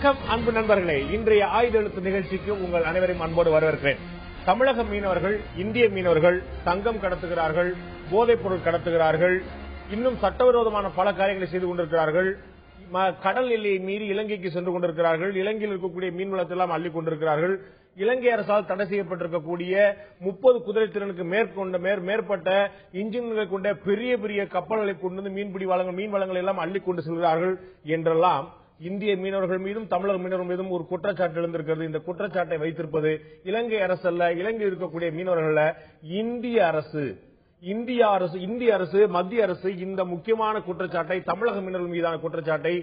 வணக்கம் அன்பு நண்பர்களே, இன்றைய ஆயுத எழுத்து நிகழ்ச்சிக்கு உங்கள் அனைவரையும் அன்போடு வரவேற்கிறேன். தமிழக மீனவர்கள், இந்திய மீனவர்கள் தங்கம் கடத்துகிறார்கள், போதைப் பொருள் கடத்துகிறார்கள், இன்னும் சட்டவிரோதமான பல காரியங்களை செய்து கொண்டிருக்கிறார்கள். கடல் எல்லையை மீறி இலங்கைக்கு சென்று கொண்டிருக்கிறார்கள். இலங்கையில் இருக்கக்கூடிய மீன்வளத்தை எல்லாம் அள்ளிக் கொண்டிருக்கிறார்கள். இலங்கை அரசால் தடை செய்யப்பட்டிருக்கக்கூடிய 30 குதிரை திறனுக்கு மேற்பட்ட இன்ஜின்களை கொண்ட பெரிய பெரிய கப்பல்களை கொண்டு மீன் வளங்களை எல்லாம் அள்ளிக் கொண்டு செல்கிறார்கள் என்றெல்லாம் இந்திய மீனவர்கள் மீதும் தமிழக மீனவர்கள் மீதும் ஒரு குற்றச்சாட்டு எழுந்திருக்கிறது. இந்த குற்றச்சாட்டை வைத்திருப்பது இலங்கை அரசு அல்ல, இலங்கையில் இருக்கக்கூடிய மீனவர்கள் இந்திய அரசு, மத்திய அரசு இந்த முக்கியமான குற்றச்சாட்டை, தமிழக மீனவர்கள் மீதான குற்றச்சாட்டை,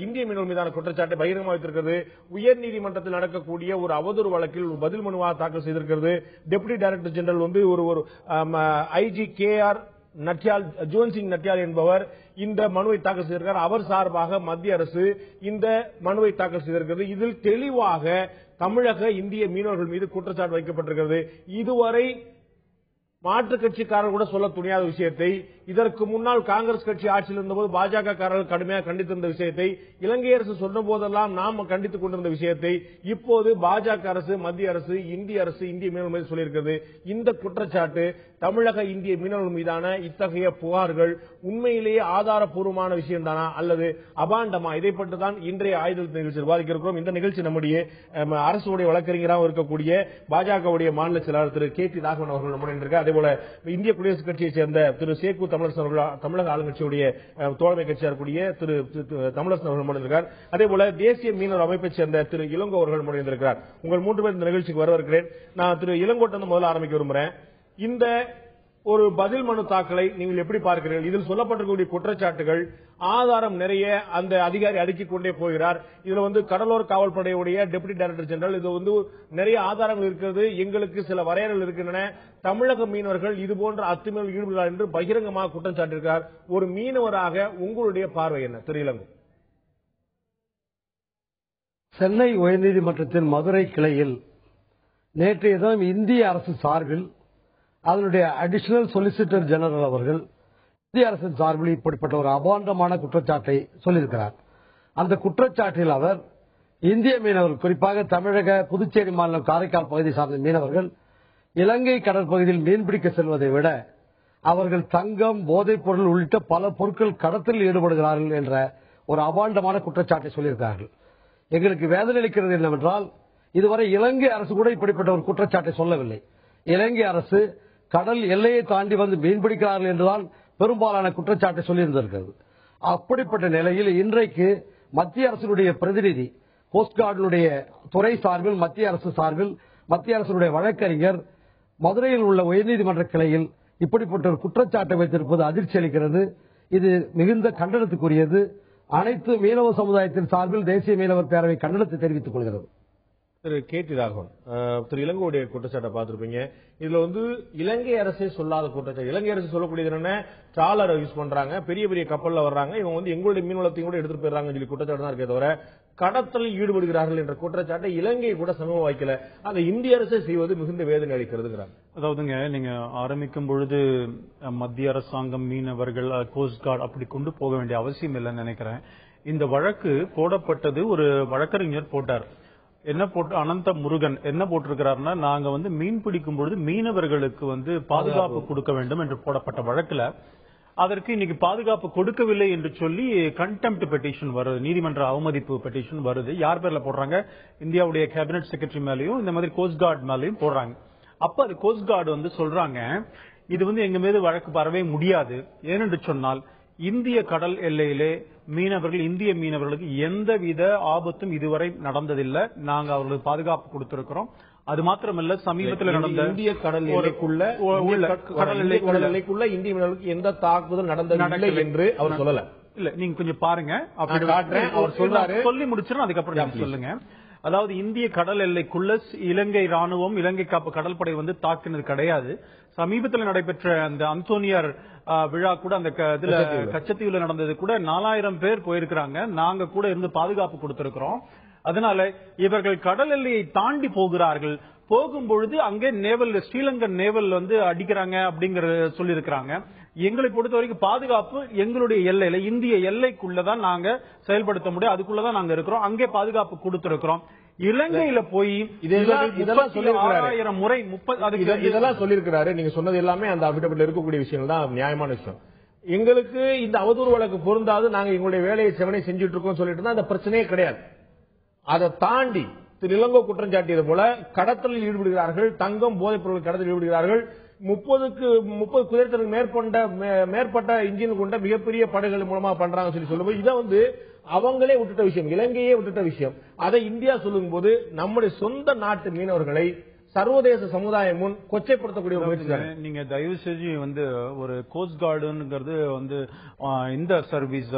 இந்திய மீனவர்கள் மீதான குற்றச்சாட்டை பகிரங்கமாக வைத்திருக்கிறது. உயர்நீதிமன்றத்தில் நடக்கக்கூடிய ஒரு அவதூறு வழக்கில் ஒரு பதில் மனுவாக தாக்கல் செய்திருக்கிறது. டெப்யூட்டி டைரக்டர் ஜெனரல் ஒரு ஐஜி KR நட்யால், ஜோன் சிங் நட்யால் என்பவர் இந்த மனுவை தாக்கல் செய்திருக்கிறார். அவர் சார்பாக மத்திய அரசு இந்த மனுவை தாக்கல் செய்திருக்கிறது. இதில் தெளிவாக தமிழக, இந்திய மீனவர்கள் மீது குற்றச்சாட்டு வைக்கப்பட்டிருக்கிறது. இதுவரை மாற்றுக் கட்சிக்காரர்கள் கூட சொல்ல துணியாத விஷயத்தை, இதற்கு முன்னால் காங்கிரஸ் கட்சி ஆட்சியில் இருந்தபோது பாஜக காரர்கள் கடுமையாக கண்டித்திருந்த விஷயத்தை, இலங்கை அரசு சொன்ன போதெல்லாம் நாம் கண்டித்துக் கொண்டிருந்த விஷயத்தை இப்போது பாஜக அரசு, மத்திய அரசு, இந்திய அரசு, இந்திய மீனவர்கள் மீது சொல்லியிருக்கிறது. இந்த குற்றச்சாட்டு, தமிழக, இந்திய மீனவர்கள் மீதான இத்தகைய புகார்கள் உண்மையிலேயே ஆதாரப்பூர்வமான விஷயம் தானா அல்லது அபாண்டமா? இதை பற்றி தான் இன்றைய ஆயுத நிகழ்ச்சியில் விவாதிக்க இருக்கிறோம். இந்த நிகழ்ச்சி நம்முடைய அரசுடைய வழக்கறிஞராக இருக்கக்கூடிய பாஜகவுடைய மாநில செயலாளர் திரு KT ராகவன் அவர்கள் நம்முடன் இருக்கார். அதேபோல இந்திய குடியரசுக் கட்சியைச் சேர்ந்த திரு சேக்கு தமிழரசு அவர்கள், தமிழக ஆளுங்கட்சியுடைய தோழமை கட்சியாக இருக்கக்கூடிய திரு தமிழரசு அவர்கள் முடிந்திருக்கிறார். அதேபோல தேசிய மீனவர் அமைப்பைச் சேர்ந்த திரு இளங்கோ அவர்கள் முடிந்திருக்கிறார். உங்கள் 3 பேர் இந்த நிகழ்ச்சிக்கு வரவேற்கிறேன். நான் திரு இளங்கோட்டன் முதல்ல ஆரம்பிக்க விரும்புகிறேன். இந்த ஒரு பதில் மனு தாக்கலை நீங்கள் எப்படி பார்க்கிறீர்கள்? இதில் சொல்லப்பட்டிருக்கக்கூடிய குற்றச்சாட்டுகள் ஆதாரம் நிறைய அந்த அதிகாரி அடுக்கிக் கொண்டே போகிறார். இதுல கடலோர காவல்படையுடைய டெப்யூட்டி டைரக்டர் ஜெனரல், இது நிறைய ஆதாரங்கள் இருக்கிறது, எங்களுக்கு சில வரையறைகள் இருக்கின்றன, தமிழக மீனவர்கள் இதுபோன்ற அத்துமீறல் ஈடுபடுகிறார் என்று பகிரங்கமாக குற்றம் சாட்டியிருக்கிறார். ஒரு மீனவராக உங்களுடைய பார்வை என்ன திரு இளங்கோ? சென்னை உயர்நீதிமன்றத்தின் மதுரை கிளையில் நேற்றைய தினம் இந்திய அரசு சார்பில் அதனுடைய அடிஷனல் சொலிசிட்டர் ஜெனரல் அவர்கள் இந்திய அரசின் சார்பில் இப்படிப்பட்ட ஒரு அபாண்டமான குற்றச்சாட்டை சொல்லியிருக்கிறார். அந்த குற்றச்சாட்டில் அவர் இந்திய மீனவர்கள், குறிப்பாக தமிழக, புதுச்சேரி மாநிலம் காரைக்கால் பகுதி சார்ந்த மீனவர்கள் இலங்கை கடற்பகுதியில் மீன்பிடிக்க செல்வதை விட அவர்கள் தங்கம், போதைப் பொருள் உள்ளிட்ட பல பொருட்கள் கடத்தலில் ஈடுபடுகிறார்கள் என்ற ஒரு அபாண்டமான குற்றச்சாட்டை சொல்லியிருக்கிறார்கள். எங்களுக்கு வேதனை அளிக்கிறது என்னவென்றால், இதுவரை இலங்கை அரசு கூட இப்படிப்பட்ட ஒரு குற்றச்சாட்டை சொல்லவில்லை. இலங்கை அரசு கடல் எல்லையை தாண்டி வந்து மீன்பிடிக்கிறார்கள் என்றுதான் பெரும்பாலான குற்றச்சாட்டை சொல்லியிருந்திருக்கிறது. அப்படிப்பட்ட நிலையில் இன்றைக்கு மத்திய அரசுடைய பிரதிநிதி, கோஸ்ட் கார்டுடைய துறை சார்பில், மத்திய அரசு சார்பில் மத்திய அரசுடைய வழக்கறிஞர் மதுரையில் உள்ள உயர்நீதிமன்ற கிளையில் இப்படிப்பட்ட ஒரு குற்றச்சாட்டை வைத்திருப்பது அதிர்ச்சி அளிக்கிறது. இது மிகுந்த கண்டனத்துக்குரியது. அனைத்து மீனவ சமுதாயத்தின் சார்பில் தேசிய மீனவர் பேரவை கண்டனத்தை தெரிவித்துக் கொள்கிறது. திரு KT ராகவன், திரு இளங்கோடைய குற்றச்சாட்டை பார்த்திருப்பீங்க. இதுல இலங்கை அரசே சொல்லாத குற்றச்சாட்டு. இலங்கை அரசு சொல்லக்கூடியது என்ன, ட்ராலரை யூஸ் பண்றாங்க, பெரிய பெரிய கப்பல்ல வர்றாங்க, இவங்க எங்களுடைய மீன்வளத்தையும் கூட எடுத்துட்டு போயிடறாங்க சொல்லி குற்றச்சாட்டு தான் இருக்கே தவிர கடத்தலில் ஈடுபடுகிறார்கள் என்ற குற்றச்சாட்டை இலங்கை கூட சமூகம் வைக்கல. அதை இந்திய அரசே செய்வது மிகுந்த வேதனை அளிக்கிறதுங்கிறாங்க. அதாவதுங்க, நீங்க ஆரம்பிக்கும் பொழுது மத்திய அரசாங்கம், மீனவர்கள், கோஸ்ட் கார்டு அப்படி கொண்டு போக வேண்டிய அவசியம் இல்லைன்னு நினைக்கிறேன். இந்த வழக்கு போடப்பட்டது ஒரு வழக்கறிஞர் போட்டார். என்ன போட்டு, அனந்த முருகன் என்ன போட்டிருக்கிறாருன்னா, நாங்க மீன் பிடிக்கும் பொழுது மீனவர்களுக்கு பாதுகாப்பு கொடுக்க வேண்டும் என்று போடப்பட்ட வழக்குல அதற்கு இன்னைக்கு பாதுகாப்பு கொடுக்கவில்லை என்று சொல்லி கண்டெம்ப்ட் பெட்டிஷன் வருது, நீதிமன்ற அவமதிப்பு பெட்டிஷன் வருது. யார் பேர்ல போடுறாங்க? இந்தியாவுடைய கேபினட் செக்ரட்டரி மேலேயும் இந்த மாதிரி கோஸ்ட் கார்டு மேலேயும் போடுறாங்க. அப்ப அது கோஸ்ட் கார்டு சொல்றாங்க, இது எங்க மீது வழக்கு வரவே முடியாது. ஏனென்று சொன்னால் இந்திய கடல் எல்லையிலே மீனவர்கள், இந்திய மீனவர்களுக்கு எந்தவித ஆபத்தும் இதுவரை நடந்ததில்லை. நாங்க அவர்களுக்கு பாதுகாப்பு கொடுத்திருக்கிறோம். அது மாத்திரமல்ல, சமீபத்தில் நடந்த இந்திய கடல் எல்லைக்குள்ள இந்திய மீனவர்களுக்கு எந்த தாக்குதல் நடந்ததில்லை என்று அவர் சொல்லல. இல்ல, நீங்க கொஞ்சம் பாருங்க, அவர் சொல்றாரு, சொல்லி முடிச்சிடும், அதுக்கப்புறம் சொல்லுங்க. அதாவது இந்திய கடல் எல்லைக்குள்ள இலங்கை ராணுவம், இலங்கை காப்பு கடற்படை தாக்கினது கிடையாது. சமீபத்தில் நடைபெற்ற அந்த அந்தோனியார் விழா கூட, அந்த கச்சத்தீவுல நடந்தது கூட 4000 பேர் போயிருக்கிறாங்க. நாங்க கூட இருந்து பாதுகாப்பு கொடுத்திருக்கிறோம். அதனால இவர்கள் கடல் எல்லையை தாண்டி போகிறார்கள். போகும்பொழுது அங்கே நேவல், ஸ்ரீலங்கன் நேவல் அடிக்கிறாங்க அப்படிங்கிற சொல்லி இருக்கிறாங்க. எங்களை பொறுத்த வரைக்கும் பாதுகாப்பு எங்களுடைய எல்லையில, இந்திய எல்லைக்குள்ளதான் நாங்க செயல்படுத்த முடியும். அதுக்குள்ளதான் நாங்க இருக்கிறோம். அங்கே பாதுகாப்பு கொடுத்திருக்கிறோம். இலங்கையில போய் இதெல்லாம் சொல்லியிருக்கிறாரு. நீங்க சொன்னது எல்லாமே அந்த அபிடபிட்ல இருக்கக்கூடிய விஷயங்கள் தான் நியாயமான விஷயம். எங்களுக்கு இந்த அவதூறு வழக்கு பொருந்தாது, நாங்க எங்களுடைய வேலையை செவனை செஞ்சுட்டு இருக்கோம் சொல்லிட்டு தான் அந்த பிரச்சனையே கிடையாது. அதை தாண்டி திரு இளங்கோ குற்றம் சாட்டியது போல கடத்தலில் ஈடுபடுகிறார்கள், தங்கம் போதைப் பொருள் கடத்தலில் ஈடுபடுகிறார்கள். 30 குதிரைத்திறனுக்கு மேற்பட்ட இன்ஜின் கொண்ட மிகப்பெரிய படைகள் மூலமா பண்றாங்க சொல்லி சொல்லும்போது இதை அவங்களே விட்டுட்ட விஷயம், இலங்கையே விட்டுட்ட விஷயம். அதை இந்தியா சொல்லும் போது நம்முடைய சொந்த நாட்டு மீனவர்களை சர்வதேச சமுதாயம் முன் கொச்சைப்படுத்தக்கூடிய ஒரு முயற்சி. நீங்க தயவு செஞ்சு ஒரு கோஸ்ட் கார்டுங்கிறது இந்த சர்வீஸ்,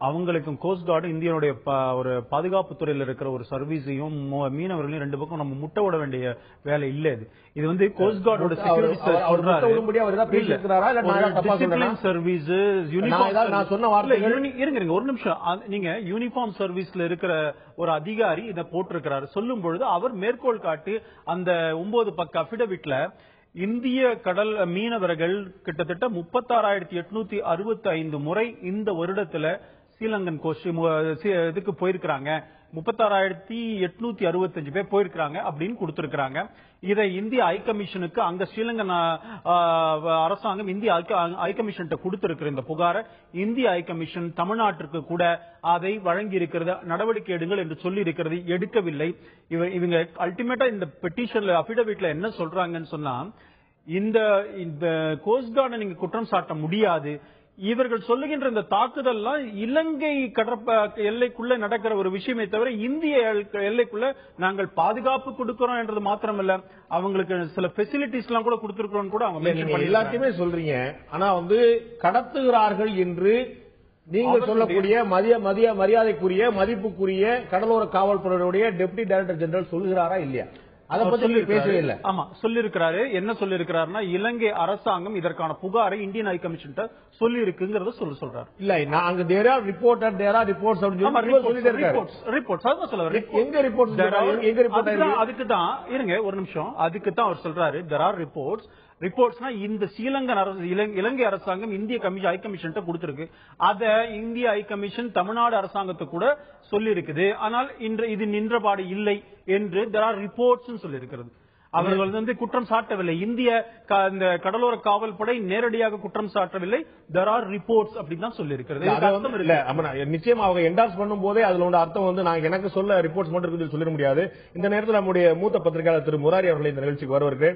அவங்களுக்கும் கோஸ்ட் கார்டு இந்தியனுடைய ஒரு பாதுகாப்பு துறையில் இருக்கிற ஒரு சர்வீஸையும் மீனவர்களையும் ரெண்டு பக்கம் நம்ம முட்டை விட வேண்டிய வேலை இல்ல. இது கோஸ்ட் கார்டோட செக்யூரிட்டி சர்வீஸ் இருங்க ஒரு நிமிஷம். நீங்க யூனிஃபார்ம் சர்வீஸ்ல இருக்கிற ஒரு அதிகாரி இதை போட்டிருக்கிறாரு. சொல்லும் பொழுது அவர் மேற்கோள் காட்டி அந்த 9 பக்க அபிடவிட்ல இந்திய கடல் மீனவர்கள் கிட்டத்தட்ட 36,865 முறை இந்த வருடத்துல ஸ்ரீலங்கன் இதுக்கு போயிருக்கிறாங்க, 36,865 பேர் போயிருக்கிறாங்க அப்படின்னு கொடுத்திருக்கிறாங்க. இதை இந்திய ஹைகமிஷனுக்கு அங்க ஸ்ரீலங்கன் அரசாங்கம் இந்திய ஹைகமிஷன் கொடுத்திருக்கிற இந்த புகாரை இந்திய ஹைகமிஷன் தமிழ்நாட்டிற்கு கூட அதை வழங்கி இருக்கிறது, நடவடிக்கை எடுங்கள் என்று சொல்லி இருக்கிறது, எடுக்கவில்லை. இவங்க அல்டிமேட்டா இந்த பெட்டிஷன்ல அபிடவிட்ல என்ன சொல்றாங்கன்னு சொன்னா, இந்த கோஸ்ட் கார்டை நீங்க குற்றம் சாட்ட முடியாது. இவர்கள் சொல்லுகின்ற இந்த தாக்குதல்லாம் இலங்கை எல்லைக்குள்ள நடக்கிற ஒரு விஷயமே தவிர இந்திய எல்லைக்குள்ள நாங்கள் பாதுகாப்பு கொடுக்கிறோம் என்றது மாத்திரமல்ல, அவங்களுக்கு சில பெசிலிட்டிஸ் எல்லாம் கூட கொடுத்திருக்கிறோம் கூட அவங்க எல்லாத்தையுமே சொல்றீங்க. ஆனா கடத்துகிறார்கள் என்று நீங்க சொல்லக்கூடிய மரியாதைக்குரிய மதிப்புக்குரிய கடலோர காவல்துறையுடைய டெப்டி டைரக்டர் ஜெனரல் சொல்லுகிறாரா இல்லையா? அதை பத்தி பேசவே இல்லை. ஆமா சொல்லிருக்கிறாரு. என்ன சொல்லிருக்கிறாருன்னா, இலங்கை அரசாங்கம் இதற்கான புகாரை இந்தியன் ஹை கமிஷன் சொல்லி இருக்குங்கிறத சொல்றாரு. இல்ல அங்க தேர் ஆர் ரிப்போர்ட்ஸ் அதுக்கு தான் இருங்க ஒரு நிமிஷம். அதுக்கு தான் அவர் சொல்றாரு தேர் ஆர் ரிப்போர்ட்ஸ்னா இந்த இலங்கை அரசாங்கம் இந்திய ஹை கமிஷன் கொடுத்திருக்கு. அத இந்திய ஹை கமிஷன் தமிழ்நாடு அரசாங்கத்தை கூட சொல்லி இருக்குது. ஆனால் இது நின்றபாடு இல்லை என்று தேர் ஆர் ரிப்போர்ட்ஸ் சொல்லி இருக்கிறது. அவர்கள் குற்றம் சாட்டவில்லை. இந்திய கடலோர காவல்படை நேரடியாக குற்றம் சாட்டவில்லை. தேர் ஆர் ரிப்போர்ட்ஸ் அப்படின்னு தான் சொல்லி இருக்கிறது. நிச்சயமா அவங்க என்டார்ஸ் பண்ணும் போதே அதுல அர்த்தம் நான் எனக்கு சொல்ல ரிப்போர்ட்ஸ் மட்டும் இருக்குது சொல்லிட முடியாது. இந்த நேரத்தில் நம்முடைய மூத்த பத்திரிகையாளர் திரு முராரி அவர்கள் இந்த நிகழ்ச்சிக்கு வருவார்கள்.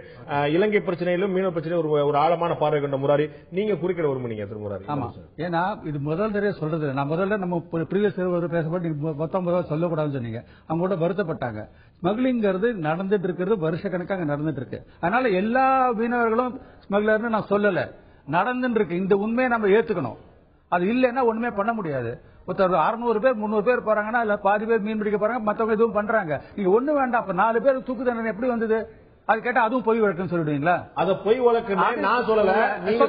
இலங்கை பிரச்சனையிலும் மீனவ பிரச்சனையும் ஒரு ஆழமான பார்வை கொண்ட முராரி, நீங்க குறுக்கிட விரும்புனீங்க திரு முராரி. ஆமா, ஏன்னா இது முதல் தடவை சொல்றது. நான் முதல்ல நம்ம பிரீவியஸ் பேசப்பட்டு 19 சொல்லக்கூடாதுன்னு சொன்னீங்க. அவங்க கூட வருத்தப்பட்டாங்க. ஸ்மக்லிங்கிறது நடந்துட்டு இருக்கிறது வருஷக்கணக்காக நடந்துட்டு இருக்கு. அதனால எல்லா மீனவர்களும் ஸ்மக்லர்னு நான் சொல்லல, நடந்துட்டு இருக்கு. இந்த உண்மையை நம்ம ஏத்துக்கணும். அது இல்லைன்னா ஒண்ணுமே பண்ண முடியாது. 600 பேர் 300 பேர் போறாங்கன்னா இல்ல பாதி பேர் மீன் பிடிக்க போறாங்க, மத்தவங்க எதுவும் பண்றாங்க. நீங்க ஒண்ணு வேண்டாம். அப்ப 4 பேர் தூக்கு தண்டனை எப்படி வந்தது? அது கேட்டா அதுவும் பொய் வழக்குன்னு சொல்லிடுவீங்களா? அத பொய் வழக்கு நான் சொல்லல, நீங்க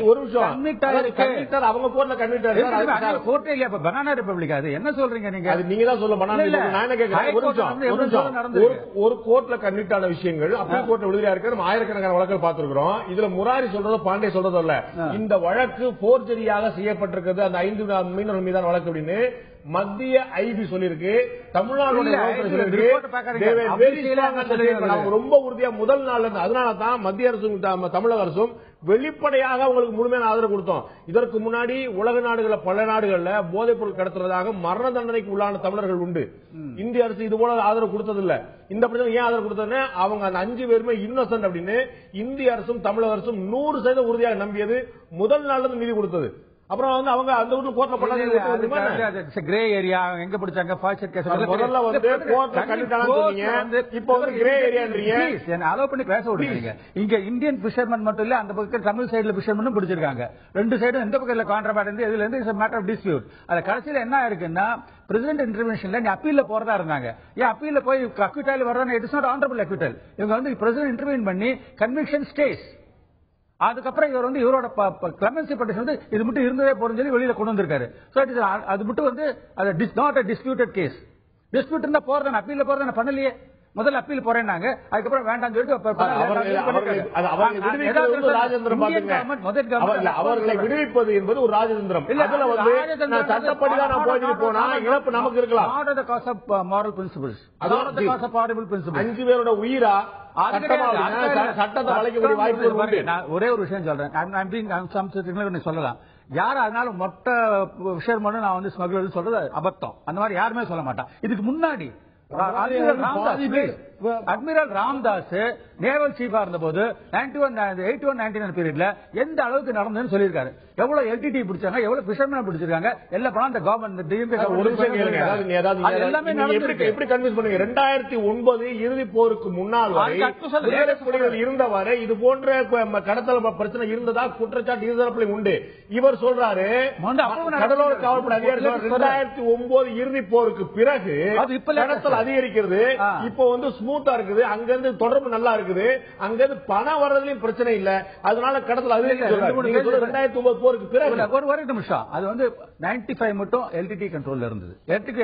ஒரு நிமிஷம். அவங்க கோர்ட்ல கன்விக்ட் கோர்ட்டே இல்லையா? இப்ப பனானா ரிபப்ளிக் அது என்ன சொல்றீங்க நீங்க? அது நீங்க தான் சொல்ல பனானா ரிபப்ளிக். நான் என்ன கேக்குறேன், ஒரு கோர்ட்ல கன்விக்ட் ஆன விஷயங்கள் அப்பீல் கோர்ட்ல விடுதலையா இருக்கு. நம்ம ஆயிரக்கணக்கான வழக்குகள் பார்த்திருக்கிறோம். இதுல முராரி சொல்றதோ பாண்டே சொல்றதோ இல்ல, இந்த வழக்கு போர்ஜரியாக செய்யப்பட்டிருக்கிறது அந்த 5 மீனவர்கள் மீதான வழக்கு அப்படின்னு மத்திய ஐபி சொல்லிருக்கு. தமிழ்நாடு ரொம்ப உறுதியா முதல் நாள். அதனாலதான் மத்திய அரசும் தமிழக அரசும் வெளிப்படையாக அவங்களுக்கு முழுமையான ஆதரவு கொடுத்தோம். இதற்கு முன்னாடி உலக நாடுகள்ல பல நாடுகள்ல போதைப் பொருள் கடத்துறதாக மரண தண்டனைக்கு உள்ளான தமிழர்கள் உண்டு. இந்திய அரசு இது போல ஆதரவு கொடுத்ததில்ல. இந்த பிரச்சனை ஏன் ஆதரவு கொடுத்ததுன்னு அவங்க அந்த 5 பேருமே இன்னோசன்ட் அப்படின்னு இந்திய அரசும் தமிழக அரசும் 100% உறுதியாக நம்பியது முதல் நாள்ல இருந்து நீதி கொடுத்தது. அப்புறம் அவங்க அந்த ஊர்ல கோர்ட்ல பண்ணாங்க. கிரே ஏரியா எங்க பிடிச்சாங்க? முதல்ல கோர்ட்ல கண்டிட்டாங்க. இப்போ கிரே ஏரியான்றீங்க. அலோ பண்ணி பேச விடுறீங்க. இங்க இந்தியன் பிஷர்மன் மட்டும் இல்ல, அந்த பக்கம் தமிழ் சைடுல பிஷர்மனும் பிடிச்சிருக்காங்க. ரெண்டு சைடும் எந்த பக்கம் கான்ட்ராபேண்ட் இருந்து இதுல இருந்து மேட்டர் ஆஃப் டிஸ்பியூட். அது கடைசியில என்ன இருக்குன்னா, பிரசிடென்ட் இன்டர்வென்ஷன்ல நீ அப்பீல்ல போறதா இருந்தாங்க. ஏன் அப்பீல்ல போய் அக்விட்டல் வர்றாங்க? It is not honourable acquittal. இவங்க பிரசிடென்ட் இன்டர்வென் பண்ணி கன்விக்ஷன் ஸ்டேஸ். அதுக்கப்புறம் இவர் இவரோட கிளமென்சி பெட்டிஷன் இது மட்டும் இருந்ததே போறோம்னு சொல்லி வெளியில கொண்டு வந்திருக்காரு. அது மட்டும் அது not a disputed case. Dispute இருந்தா போறேன் அப்பீல் போறேன் பண்ணலையே. முதல்ல அப்பீல் போறேன்னாங்க, அதுக்கப்புறம் வேண்டாம் சொல்லிட்டு அவர்களை விடுவிப்பது என்பது ஒரு ராஜதந்திரம். சட்டப்படிதான் நான் போயிட்டு போனா இழப்பு நமக்கு இருக்கலாம். மாரல் பிரின்சிபிள்ஸ், 5 பேரோட உயிரா சட்டத்தை வளைக்கக்கூடிய வாய்ப்பு. நான் ஒரே ஒரு விஷயம் சொல்றேன், சொல்லலாம் யாரும் அதனால மொத்த விஷயம் நான் வந்து ஸ்மக்லர் சொல்றது அபத்தம். அந்த மாதிரி யாருமே சொல்ல மாட்டான். இதுக்கு முன்னாடி அட்மிரல் ராம்தாஸ் நேவல் சீஃபா இருந்த போது 81-99 பீரியட்ல எந்த அளவுக்கு நடந்ததுன்னு சொல்லியிருக்காரு. எவ்வளவு எல்டிடி பிடிச்சாங்க, எவ்வளவு பிஷர்மேன் பிடிச்சிருக்காங்க, எல்லாம் பணம் அந்த கவர்மெண்ட் எல்லாமே எப்படி கன்வின்ஸ் பண்ணுங்க. 2009 இறுதி போருக்கு முன்னால் இருந்தவரை இது போன்ற கடத்தல் பிரச்சனை இருந்ததா குற்றச்சாட்டு இருதரப்பிலும் உண்டு. இவர் சொல்றாரு கடலோர காவல்படை அதிகாரி 2009 இறுதி போருக்கு பிறகு கடத்தல் அதிகரிக்கிறது, இப்போ வந்து ஸ்மூத்தா இருக்குது, அங்கிருந்து தொடர்பு நல்லா இருக்குது, அங்கிருந்து பணம் வர்றதுலயும் பிரச்சனை இல்ல, அதனால கடத்தல் அதிகரிக்கிறது. 2009 போருக்கு பிறகு ஒரு நிமிஷம் அது வந்து 95 மட்டும் எல்டிடி கண்ட்ரோல்ல இருந்தது.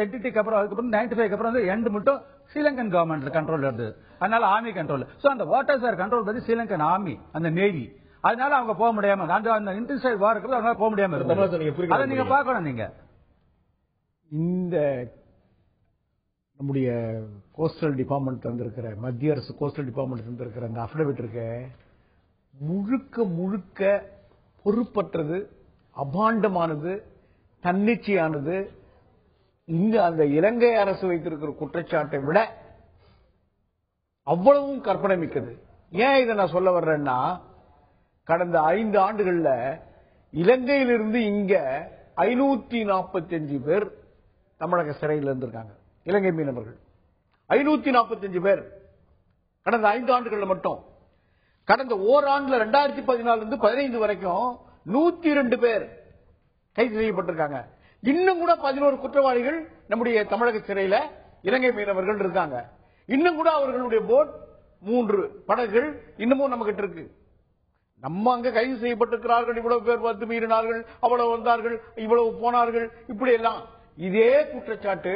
எல்டிடிக்கு அப்புறம் அதுக்கப்புறம் 95 அப்புறம் வந்து எண்ட் மட்டும் ஸ்ரீலங்கன் கவர்மெண்ட் கண்ட்ரோல்ல இருந்தது. அதனால ஆர்மி கண்ட்ரோல். சோ அந்த வாட்டர்ஸ் ஆர் கண்ட்ரோல் பத்தி ஸ்ரீலங்கன் ஆர்மி, அந்த நேவி, அதனால அவங்க போக முடியாம அந்த இன்டர்சைட் வார் இருக்குது, அதனால போக முடியாம இருக்கு. அதை நீங்க பார்க்கணும். நீங்க இந்த நம்முடைய கோஸ்டல் டிபார்ட்மெண்ட் வந்திருக்கிற மத்திய அரசு கோஸ்டல் டிபார்ட்மெண்ட் வந்திருக்கிற அந்த அஃபிடவிட் இருக்க முழுக்க பொறுப்பற்றது, அபாண்டமானது, தன்னிச்சையானது. இங்க அந்த இலங்கை அரசு வைத்திருக்கிற குற்றச்சாட்டை விட அவ்வளவும் கற்பனை மிக்கது. ஏன் இதை நான் சொல்ல வர்றேன்னா, கடந்த 5 ஆண்டுகள்ல இலங்கையிலிருந்து இங்க 545 பேர் தமிழக சிறையில் இருந்திருக்காங்க. இலங்கை மீனவர்கள் 545 பேர் கடந்த 5 ஆண்டுகள்ல மட்டும். கடந்த ஓராண்டுல 2014 இருந்து 15 வரைக்கும் 102 பேர் கைது செய்யப்பட்டிருக்காங்க. இன்னும் கூட 11 குற்றவாளிகள் நம்முடைய தமிழக சிறையில இலங்கை மீனவர்கள் இருக்காங்க. இன்னும் கூட அவர்களுடைய போட் 3 படகுகள் இன்னமும் நம்ம கிட்ட இருக்கு. நம்ம அங்க கைது செய்யப்பட்டிருக்கிறார்கள், இவ்வளவு பேர் வந்து மீறினார்கள், அவ்வளவு வந்தார்கள், இவ்வளவு போனார்கள், இப்படி எல்லாம் இதே குற்றச்சாட்டு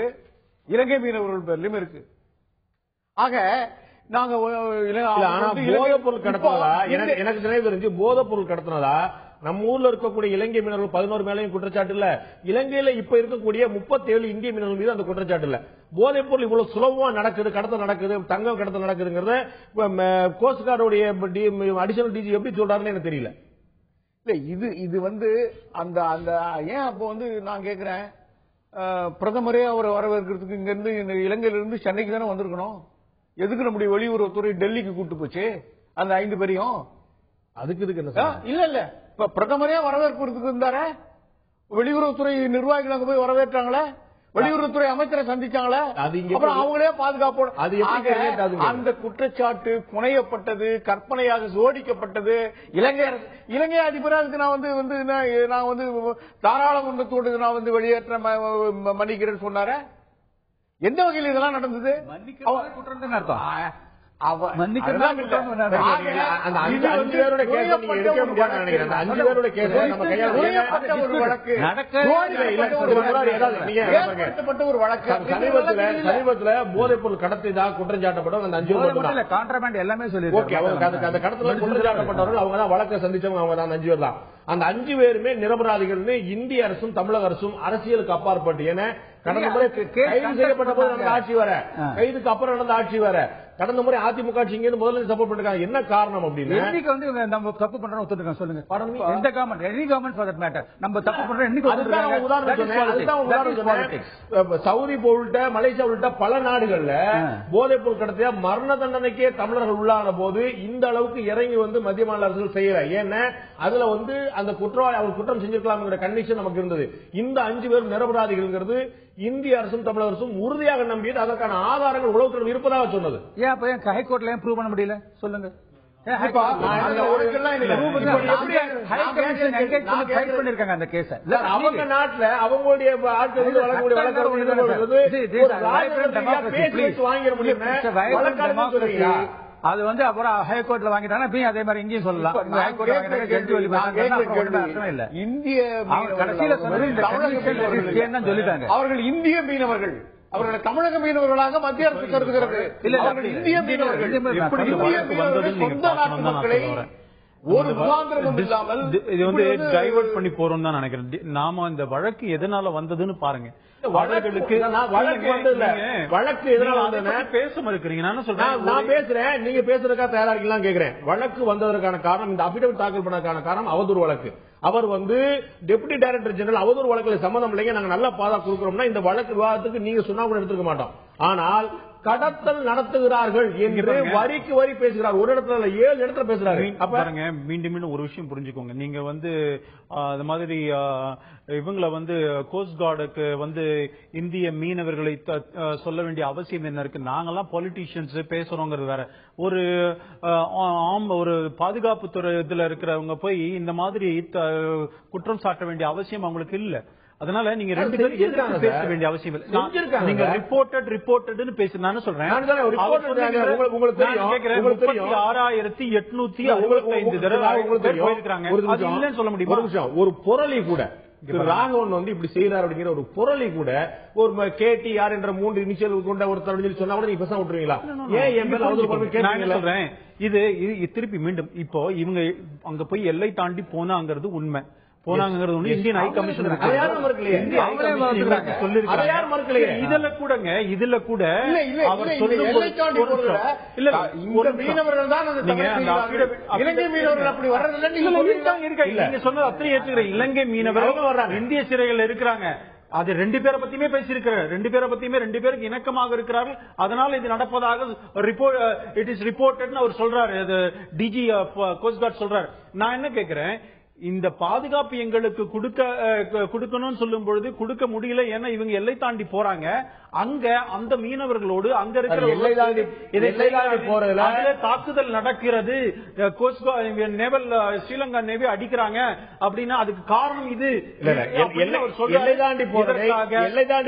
இலங்கை மீனவர்கள் பேர்லயும் இருக்கு. ஆக நாங்க போதைப் பொருள் கடத்தினதா எனக்கு தெரிஞ்சு போதைப் பொருள் கடத்தினதா நம்ம ஊர்ல இருக்கக்கூடிய இலங்கை மீனவர்கள் 11 மேலையும் குற்றச்சாட்டு இல்ல. இலங்கையில இப்ப இருக்கக்கூடிய 37 இந்திய மீனவர்கள் மீது அந்த குற்றச்சாட்டு இல்ல. போதைப் பொருள் இவ்வளவு சுலபமா நடக்குது, கடத்தல் நடக்குது, தங்கம் கடத்தல் நடக்குதுங்கிறத கோஸ்ட் கார்டுடைய அடிஷனல் டிஜி எப்படி சொல்றாருன்னு எனக்கு தெரியல. இல்ல இது வந்து அந்த அந்த ஏன் அப்போ வந்து நான் கேட்கிறேன், பிரதமரே அவரை வரவேற்கிறதுக்கு இங்க இருந்து இலங்கையில இருந்து சென்னைக்கு தானே வந்திருக்கணும். எதுக்கு நம்முடைய வெளியுறவுத்துறை டெல்லிக்கு கூட்டு போச்சு அந்த 5 பேரையும்? அதுக்கு இதுக்கு இல்ல இப்ப பிரதமரே வரவேற்புறதுக்கு இருந்தார, வெளியுறவுத்துறை நிர்வாகிகள் அங்க போய் வரவேற்றாங்களே, வெளியுறவுத்துறை அமைச்சரை சந்திச்சாங்களே, அப்புறம் அவங்களே பாதுகாப்போம். அந்த குற்றச்சாட்டு புனையப்பட்டது, கற்பனையாக சோடிக்கப்பட்டது. இலங்கை அதிபரா அதுக்கு நான் வந்து தாராளமன்றத்தோடு நான் வந்து வெளியேற்ற மன்னிக்கிறேன்னு சொன்னார. எந்த வகையில் இதெல்லாம் நடந்தது? ஒரு வழக்கு சமீபத்தில் போதைப் பொருள் கடத்திதான் குற்றஞ்சாட்டப்பட்டவங்க அந்த 5 கான்ட்ராபேண்ட் எல்லாமே சொல்லி அந்த கடத்தல குற்றஞ்சாட்டப்பட்டவர்கள் அவங்க தான் வழக்கை சந்திச்சவங்க, அவங்க தான் 5 பேர் தான். அந்த 5 பேருமே நிரபராதிகள் இந்திய அரசும் தமிழக அரசும் அரசியலுக்கு அப்பாற்பட்டு. ஏன்னா கடந்த முறை கைது செய்யப்பட்ட போது நடந்த ஆட்சி வர, கைதுக்கு அப்புறம் நடந்த ஆட்சி வர, கடந்த முறை அதிமுக ஆட்சி இங்க முதல்ல சப்போர்ட் பண்ணிருக்காங்க. என்ன காரணம் அப்படின்னு வந்து நம்ம தப்பு பண்றோம் ஒத்துருக்காங்க. சொல்லுங்க எந்த government, any government for that matter நம்ம தப்பு பண்றோம். சவுதி போல்ட்ட மலேசியா உள்ளிட்ட பல நாடுகள்ல போதைப் பொருள் கடத்திய மரண தண்டனைக்கே தமிழர்கள் உள்ளான போது இந்த அளவுக்கு இறங்கி வந்து மத்திய மாநில அரசுகள் செய்யல. ஏன்னா அதுல வந்து அந்த குற்றவாளி அவர் குற்றம் செஞ்சிருக்கலாம் கண்டிஷன் நமக்கு இருந்தது. இந்த 5 பேர் நிரபராதிகள் இந்திய அரசும் தமிழக அரசும் உறுதியாக நம்பியது. அதற்கான ஆதாரங்கள் உளவுத்துறை இருப்பதாக சொன்னது. ஏன் ஹைகோர்ட்ல ஏன் ப்ரூவ் பண்ண முடியல? சொல்லுங்க. அந்த கேஸ அவங்க நாட்டுல அவங்களுடைய ஆட்கள் வழங்கக்கூடிய வாங்கிட முடியும். அது வந்து அப்புறம் ஹைகோர்ட்ல வாங்கிட்டாங்க. அதே மாதிரி இங்கேயும் சொல்லலாம். இந்திய கடைசியில சொல்லிட்டாங்க அவர்கள் இந்திய மீனவர்கள். அவர்களை தமிழக மீனவர்களாக மத்திய அரசு கருதுகிறது. அவர்கள் இந்திய மீனவர்கள். இந்திய மீனவர்கள் சொந்த நாட்டு மக்களை ஒரு முகாந்திரமும் இல்லாமல் இது வந்து டைவர்ட் பண்ணி போறோம் தான் நினைக்கிறேன். நாம இந்த வழக்கு எதனால வந்ததுன்னு பாருங்க. வழக்கு எதனால வந்ததுன்னா பேச மறுக்கிறீங்க. நான் சொல்றேன், நான் பேசுறேன், நீங்க பேசுறதுக்காக தயாரா இருக்கலாம் கேக்குறேன். வழக்கு வந்ததற்கான காரணம், இந்த அபிடவிட் தாக்கல் பண்ணதுக்கான காரணம் அவதூறு வழக்கு. அவர் வந்து டெப்யூட்டி டைரக்டர் ஜெனரல் அவதூறு வழக்குல சம்பந்தம் இல்லைங்க, நாங்க நல்ல பாதா கொடுக்கிறோம்னா இந்த வழக்கு விவாதத்துக்கு நீங்க சொன்னா கூட எடுத்துக்க மாட்டோம். ஆனால் கடத்தல் நடத்துகிறார்கள் என்று வரிக்கு வரி பேசுகிறார். ஒரு இடத்துல 7 இடத்துல பேசுறாரு. பாருங்க, மீண்டும் மீண்டும் ஒரு விஷயம் புரிஞ்சுக்கோங்க. நீங்க வந்து இந்த மாதிரி இவங்களை வந்து கோஸ்ட் கார்டுக்கு வந்து இந்திய மீனவர்களை சொல்ல வேண்டிய அவசியம் என்ன இருக்கு? நாங்கெல்லாம் பொலிட்டீஷியன்ஸ் பேசுறோங்கிறது வேற. ஒரு பாதுகாப்பு துறை இதுல இருக்கிறவங்க போய் இந்த மாதிரி குற்றம் சாட்ட வேண்டிய அவசியம் அவங்களுக்கு இல்ல. அதனால நீங்க 2 பேரும் எதிர்த்து பேச வேண்டிய அவசியம் இல்லை. நீங்க ரிப்போர்ட்டட்னு பேச நான் சொல்றேன். 36,865 போயிருக்காங்க. அது இல்லன்னு சொல்ல முடியுமா? ஒரு பொருளை கூட ராகவன் வந்து இப்படி செய்யறாரு அப்படிங்கிற ஒரு பொருளை கூட ஒரு KTR என்ற 3 இனிஷியல் கொண்ட ஒருத்தர் சொன்னா கூட நீங்க பேச விட்டுருவீங்களா? ஏன் என் பேர் சொல்றேன். இது திருப்பி மீண்டும் இப்போ இவங்க அங்க போய் எல்லை தாண்டி போனாங்கிறது உண்மை. போனாங்கிறது ஒண்ணு. இந்தியன் ஹை கமிஷன் இதுல கூடங்க, இதுல கூட அவர் மீனவர்கள் தான் இலங்கை மீனவர்கள் அப்படி வர்றதில்லை. நீங்க சொன்னது அத்தனை ஏற்றுக்கிறேன். இலங்கை மீனவர்கள் வர்றாங்க, இந்திய சிறைகள் இருக்கிறாங்க. அது 2 பேரை பத்தியுமே பேசியிருக்கிறார். 2 பேரை பத்தியுமே 2 பேருக்கு இணக்கமாக இருக்கிறார்கள். அதனால இது நடப்பதாக இட் இஸ் ரிப்போர்ட்டட் அவர் சொல்றாரு. டிஜி கோஸ்ட் கார்டு சொல்றாரு. நான் என்ன கேட்கிறேன், இந்த பாதுகாப்பு எங்களுக்கு கொடுக்கணும்னு சொல்லும் பொழுது கொடுக்க முடியல. ஏன்னா இவங்க எல்லை தாண்டி போறாங்க. அங்க அந்த மீனவர்களோடு அங்க இருக்கிற தாக்குதல் நடக்கிறது. நேவல் ஸ்ரீலங்கா நேவி அடிக்கிறாங்க அப்படின்னா அதுக்கு காரணம் இது. எல்லை தாண்டி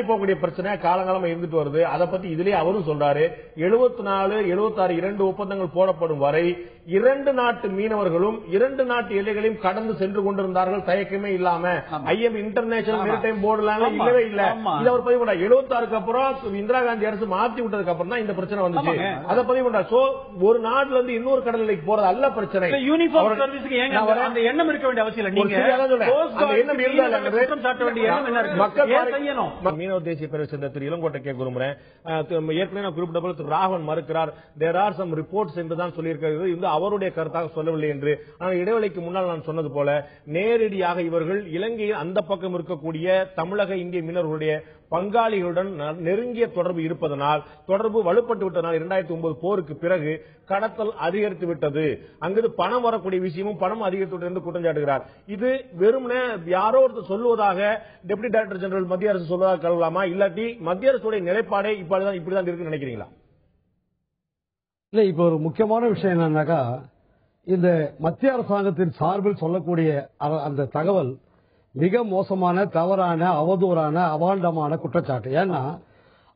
போகக்கூடிய பிரச்சனை காலங்காலமா இருந்துட்டு வருது. அதை பத்தி இதுலயே அவரும் சொல்றாரு. 74, 76 2 ஒப்பந்தங்கள் போடப்படும் வரை 2 நாட்டு மீனவர்களும் 2 நாட்டு எல்லைகளையும் கடந்து சென்று கொண்டிருந்தார்கள், தயக்கமே இல்லாம. IM இன்டர்நேஷனல் மேரிடைம் போர்டுலாம் இல்லவே இல்ல. இது அவர் பதிவு பண்ணார். 76க்கு அப்புறம் இந்திரா காந்தி அரசு மாத்தி விட்டதுக்கு அப்புறம் தான் இந்த பிரச்சனை வந்துச்சு. அதை பதிவு பண்ணார். சோ ஒரு நாட்டுல இருந்து இன்னொரு கடல் எல்லைக்கு போறது அல்ல பிரச்சனை. யூனிஃபார்ம் சர்வீஸ்க்கு ஏங்க அந்த எண்ணம் இருக்க வேண்டிய அவசியம் இல்லை. மீனவ தேசிய பேரவை சேர்ந்த திரு இளங்கோட்டை கேட்க விரும்புறேன். ஏற்கனவே நான் குறிப்பிட்ட போல திரு ராகவன் மறுக்கிறார். தேர் ஆர் சம் ரிப்போர்ட்ஸ் என்று தான் சொல்லியிருக்கிறது. இது அவருடைய கருத்தாக சொல்லவில்லை என்று. ஆனால் இடைவெளிக்கு முன்னால் நான் சொன்னது போல நேரடியாக இவர்கள் இலங்கையில் அந்த பக்கம் இருக்கக்கூடிய தமிழக இந்திய மீனவர்களுடைய பங்காளிகளுடன் நெருங்கிய தொடர்பு இருப்பதனால், தொடர்பு வலுப்பட்டு விட்டதனால் 2009 போருக்கு பிறகு கடத்தல் அதிகரித்து விட்டது. அங்கிருந்து பணம் வரக்கூடிய விஷயமும் பணம் அதிகரித்து விட்டது என்று குற்றம் சாட்டுகிறார். இது வெறுமனே யாரோ ஒருத்தர் சொல்லுவதாக டெப்யூட்டி டைரக்டர் ஜெனரல் மத்திய அரசு சொல்வதாக கருதலாமா? இல்லாட்டி மத்திய அரசுடைய நிலைப்பாடே இப்படிதான் இருக்குன்னு நினைக்கிறீங்களா? இல்ல, இப்ப ஒரு முக்கியமான விஷயம் என்னன்னாக்கா, இந்த மத்திய அரசாங்கத்தின் சார்பில் சொல்லக்கூடிய அந்த தகவல் மிக மோசமான, தவறான, அவதூறான, அபாண்டமான குற்றச்சாட்டு. ஏன்னா